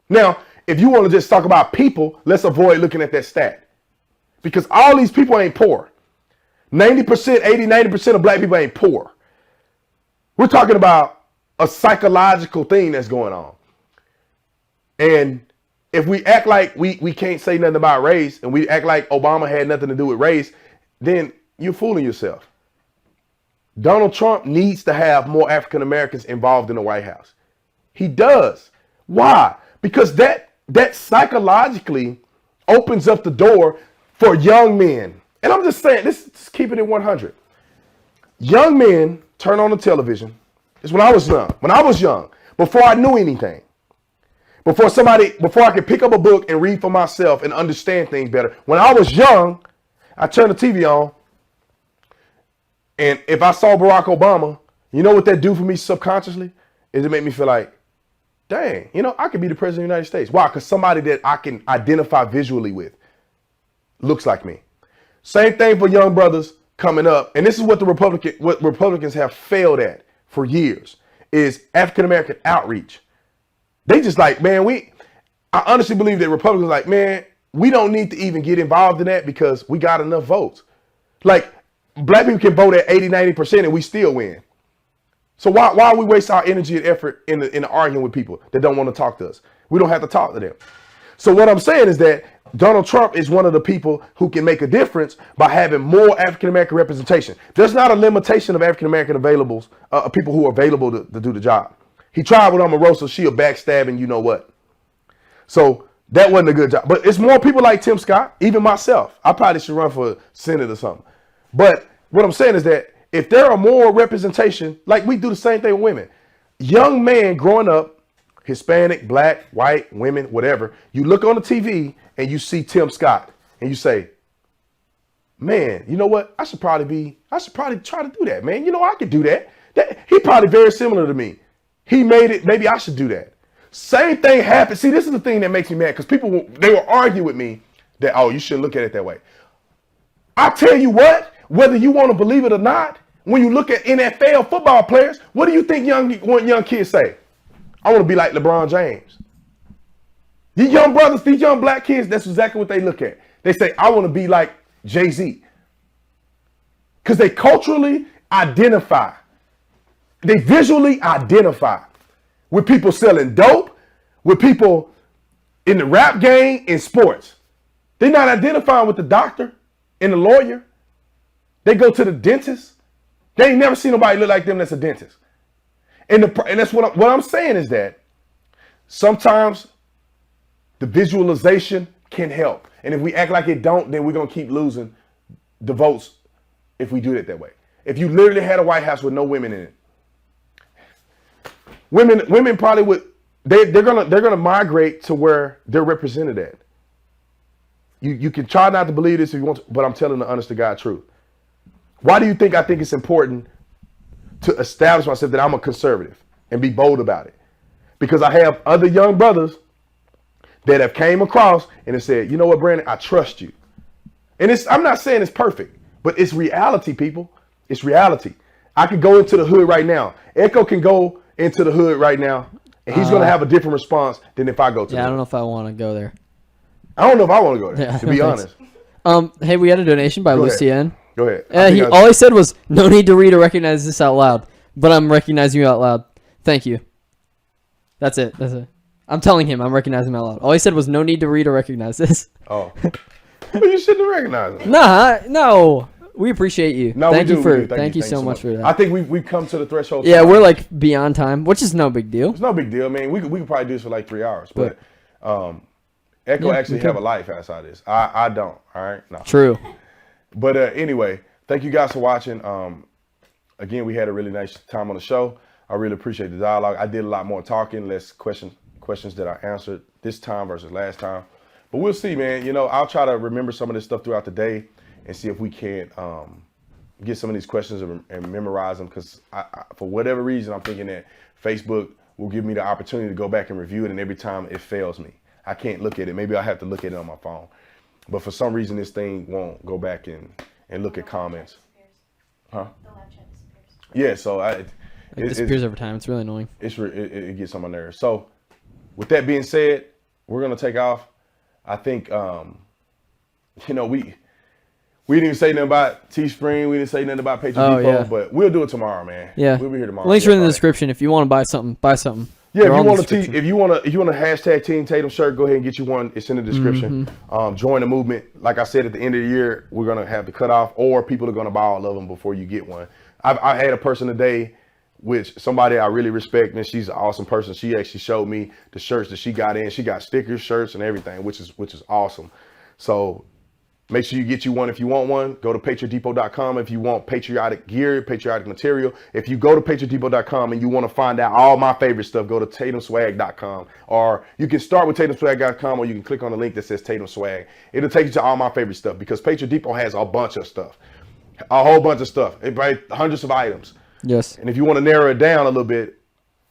Now, if you want to just talk about people, let's avoid looking at that stat. Because all these people ain't poor. 90% of black people ain't poor. We're talking about a psychological thing that's going on. And if we act like we can't say nothing about race and we act like Obama had nothing to do with race, then you're fooling yourself. Donald Trump needs to have more African Americans involved in the White House. He does. Why? Because that psychologically opens up the door for young men. And I'm just saying, just keeping it 100. Young men turn on the television. It's when I was young. When I was young, before I knew anything. Before I could pick up a book and read for myself and understand things better. When I was young, I turned the TV on, and if I saw Barack Obama, you know what that do for me subconsciously? Is it made me feel like, dang, I could be the president of the United States. Why? Because somebody that I can identify visually with looks like me. Same thing for young brothers coming up. And this is what Republicans have failed at for years is African-American outreach. They just like, man, I honestly believe that Republicans like, man, we don't need to even get involved in that because we got enough votes. Like black people can vote at 80, 90% and we still win. So why we waste our energy and effort in arguing with people that don't want to talk to us? We don't have to talk to them. So what I'm saying is that Donald Trump is one of the people who can make a difference by having more African-American representation. There's not a limitation of African-American people who are available to do the job. He tried with Omarosa, she a backstabbing, you know what. So that wasn't a good job. But it's more people like Tim Scott, even myself. I probably should run for Senate or something. But what I'm saying is that if there are more representation, like we do the same thing with women. Young man growing up, Hispanic, black, white, women, whatever, you look on the TV and you see Tim Scott and you say, man, you know what? I should probably try to do that, man. I could do that. He probably very similar to me. He made it. Maybe I should do that. Same thing happened. See, this is the thing that makes me mad because they will argue with me that, oh, you shouldn't look at it that way. I tell you what, whether you want to believe it or not, when you look at NFL football players, what do you think young kids say? I want to be like LeBron James. These young brothers, these young black kids, that's exactly what they look at. They say, I want to be like Jay-Z. Because they culturally identify. They visually identify with people selling dope, with people in the rap game, in sports. They're not identifying with the doctor and the lawyer. They go to the dentist. They ain't never seen nobody look like them that's a dentist. And that's what I'm saying is that sometimes the visualization can help. And if we act like it don't, then we're going to keep losing the votes if we do it that way. If you literally had a White House with no women in it, women probably would, they're gonna migrate to where they're represented at. You can try not to believe this if you want to, but I'm telling the honest to God truth. Why do you think I think it's important to establish myself that I'm a conservative and be bold about it? Because I have other young brothers that have came across and have said, you know what, Brandon, I trust you. And I'm not saying it's perfect, but it's reality, people. It's reality. I could go into the hood right now. Echo can go into the hood right now, and he's going to have a different response than if I go to. Yeah, I don't know if I want to go there. I don't know if I want to go there, to be honest. Hey, we had a donation by Lucien. Go ahead. All he said was, no need to read or recognize this out loud, but I'm recognizing you out loud. Thank you. That's it. I'm telling him I'm recognizing him out loud. All he said was, no need to read or recognize this. Oh. Well, you shouldn't have recognized him. No. We appreciate you. No, thank you so much for that. I think we've come to the threshold. Yeah, we're like beyond time, which is no big deal. It's no big deal. I mean, we could probably do this for like 3 hours, but Echo actually have a life outside this. I don't. All right. No. True. But anyway, thank you guys for watching. Again, we had a really nice time on the show. I really appreciate the dialogue. I did a lot more talking, less questions that I answered this time versus last time. But we'll see, man. I'll try to remember some of this stuff throughout the day and see if we can get some of these questions and memorize them. Because for whatever reason, I'm thinking that Facebook will give me the opportunity to go back and review it. And every time it fails me, I can't look at it. Maybe I'll have to look at it on my phone. But for some reason, this thing won't go back and look at comments. Huh? The live chat disappears. Yeah, so it disappears over time. It's really annoying. It gets on my nerves. So with that being said, we're going to take off. I think, we didn't even say nothing about Teespring. We didn't say nothing about Patreon Depot, but we'll do it tomorrow, man. Yeah. We'll be here tomorrow. Links are in the description. If you want to buy something, buy something. Yeah, if you want to hashtag Team Tatum shirt, go ahead and get you one. It's in the description. Mm-hmm. Join the movement. Like I said, at the end of the year, we're gonna have the cutoff, or people are gonna buy all of them before you get one. I had a person today, which somebody I really respect, and she's an awesome person. She actually showed me the shirts that she got in. She got stickers, shirts, and everything, which is awesome. So Make sure you get you one if you want one. Go to patriotdepot.com if you want patriotic gear, patriotic material. If you go to patriotdepot.com and you want to find out all my favorite stuff, go to tatumswag.com. Or you can start with tatumswag.com, or you can click on the link that says Tatum Swag. It'll take you to all my favorite stuff, because Patriot Depot has a bunch of stuff. A whole bunch of stuff. It buys hundreds of items. Yes. And if you want to narrow it down a little bit,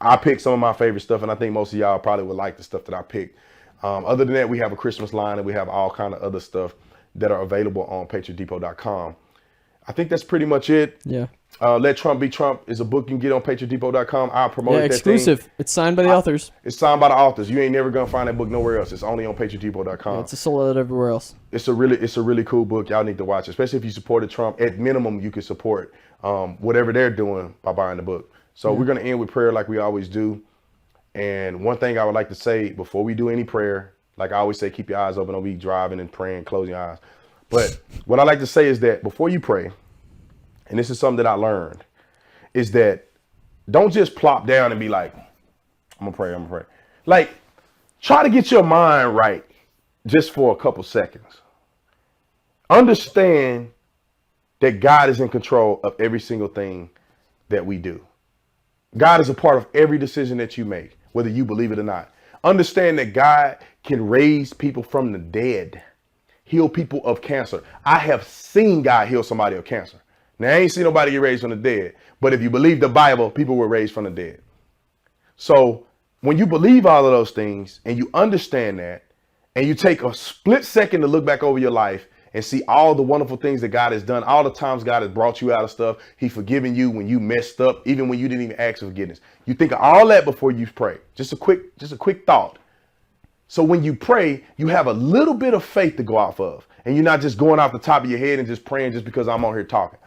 I picked some of my favorite stuff, and I think most of y'all probably would like the stuff that I picked. Other than that, we have a Christmas line, and we have all kind of other stuff that are available on patriotdepot.com. I think that's pretty much it. Yeah. Let Trump Be Trump is a book you can get on patriotdepot.com. I'll promote that exclusive. thing. It's signed by the authors. It's signed by the authors. You ain't never gonna find that book nowhere else. It's only on patriotdepot.com. Yeah, it's sold out everywhere else. It's a really cool book. Y'all need to watch it, especially if you supported Trump. At minimum, you can support whatever they're doing by buying the book. So we're gonna end with prayer like we always do. And one thing I would like to say before we do any prayer, like I always say, keep your eyes open. Don't be driving and praying, closing your eyes. But what I like to say is that before you pray, and this is something that I learned, is that don't just plop down and be like, I'm gonna pray. Like, try to get your mind right just for a couple seconds. Understand that God is in control of every single thing that we do. God is a part of every decision that you make, whether you believe it or not. Understand that God can raise people from the dead, heal people of cancer. I have seen God heal somebody of cancer. Now, I ain't seen nobody get raised from the dead, but if you believe the Bible, people were raised from the dead. So when you believe all of those things and you understand that, and you take a split second to look back over your life and see all the wonderful things that God has done, all the times God has brought you out of stuff, He forgiven you when you messed up, even when you didn't even ask for forgiveness. You think of all that before you pray. Just a quick thought. So when you pray, you have a little bit of faith to go off of, and you're not just going off the top of your head and just praying just because I'm on here talking.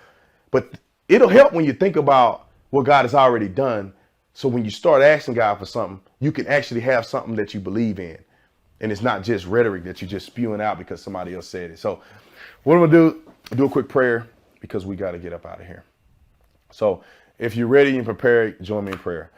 But it'll help when you think about what God has already done. So when you start asking God for something, you can actually have something that you believe in. And it's not just rhetoric that you're just spewing out because somebody else said it. So what I'm going to do a quick prayer, because we got to get up out of here. So if you're ready and prepared, join me in prayer.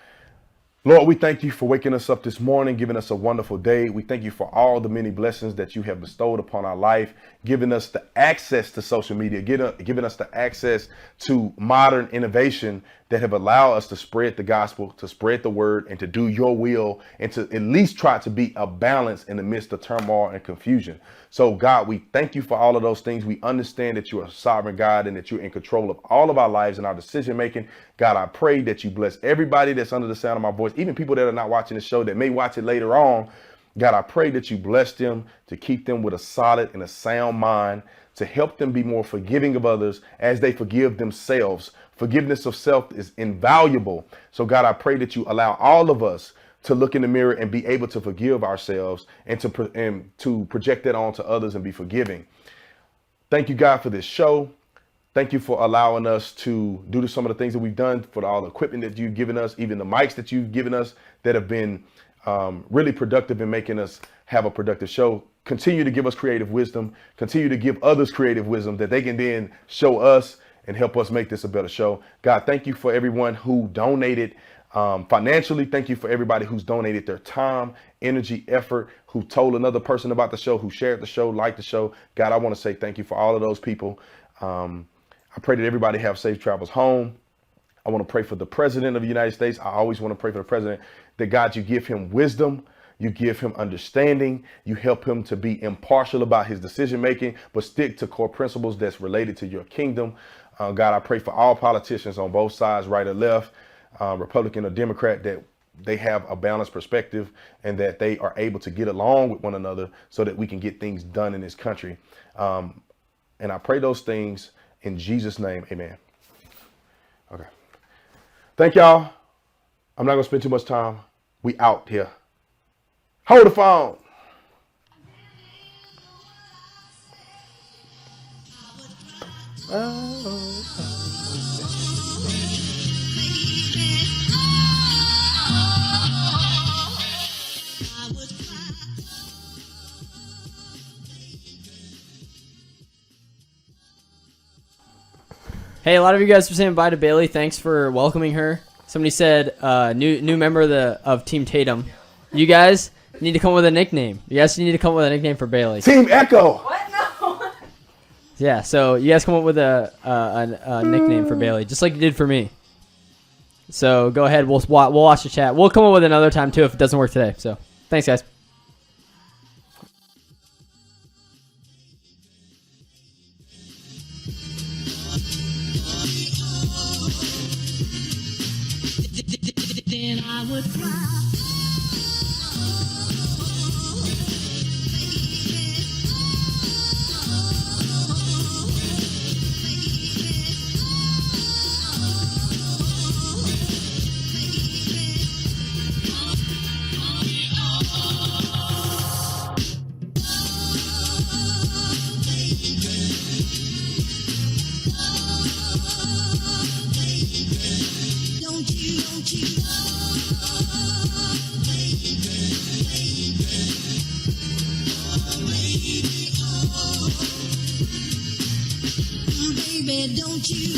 Lord, we thank you for waking us up this morning, giving us a wonderful day. We thank you for all the many blessings that you have bestowed upon our life, giving us the access to social media, giving us the access to modern innovation that have allowed us to spread the gospel, to spread the word, and to do your will, and to at least try to be a balance in the midst of turmoil and confusion. So God, we thank you for all of those things. We understand that you are a sovereign God and that you're in control of all of our lives and our decision making. God, I pray that you bless everybody that's under the sound of my voice, even people that are not watching the show that may watch it later on. God, I pray that you bless them, to keep them with a solid and a sound mind, to help them be more forgiving of others as they forgive themselves. Forgiveness of self is invaluable. So God, I pray that you allow all of us to look in the mirror and be able to forgive ourselves and to project that onto others and be forgiving. Thank you, God, for this show. Thank you for allowing us to do some of the things that we've done, for all the equipment that you've given us, even the mics that you've given us that have been really productive in making us have a productive show. Continue to give us creative wisdom. Continue to give others creative wisdom that they can then show us and help us make this a better show. God, thank you for everyone who donated financially. Thank you for everybody who's donated their time, energy, effort, who told another person about the show, who shared the show, liked the show. God, I want to say thank you for all of those people. I pray that everybody have safe travels home. I want to pray for the president of the United States. I always want to pray for the president, that God, you give him wisdom, you give him understanding, you help him to be impartial about his decision making, but stick to core principles that's related to your kingdom. God, I pray for all politicians on both sides, right or left, Republican or Democrat, that they have a balanced perspective and that they are able to get along with one another so that we can get things done in this country. And I pray those things in Jesus' name. Amen. Okay. Thank y'all. I'm not going to spend too much time. We out here. Hold the phone. Hey, a lot of you guys were saying bye to Bailey. Thanks for welcoming her. Somebody said new member of Team Tatum. You guys need to come up with a nickname. You guys need to come up with a nickname for Bailey. Team Echo. What? No. Yeah, so you guys come up with a nickname for Bailey, just like you did for me. So go ahead. We'll watch the chat. We'll come up with another time too if it doesn't work today. So thanks, guys. Then I would cry. Don't you baby, don't you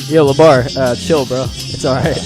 Yo, LeBar, chill, bro. It's all right.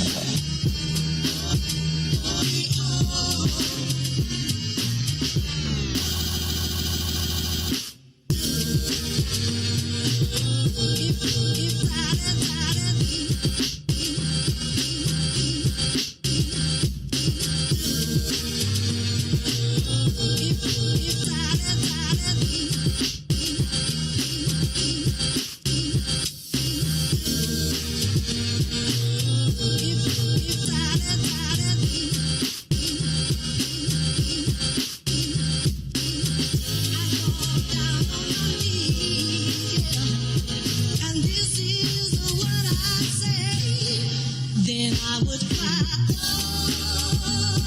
then I would cry. Oh,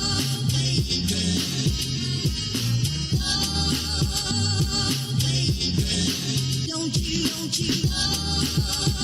baby. Oh, baby. Don't you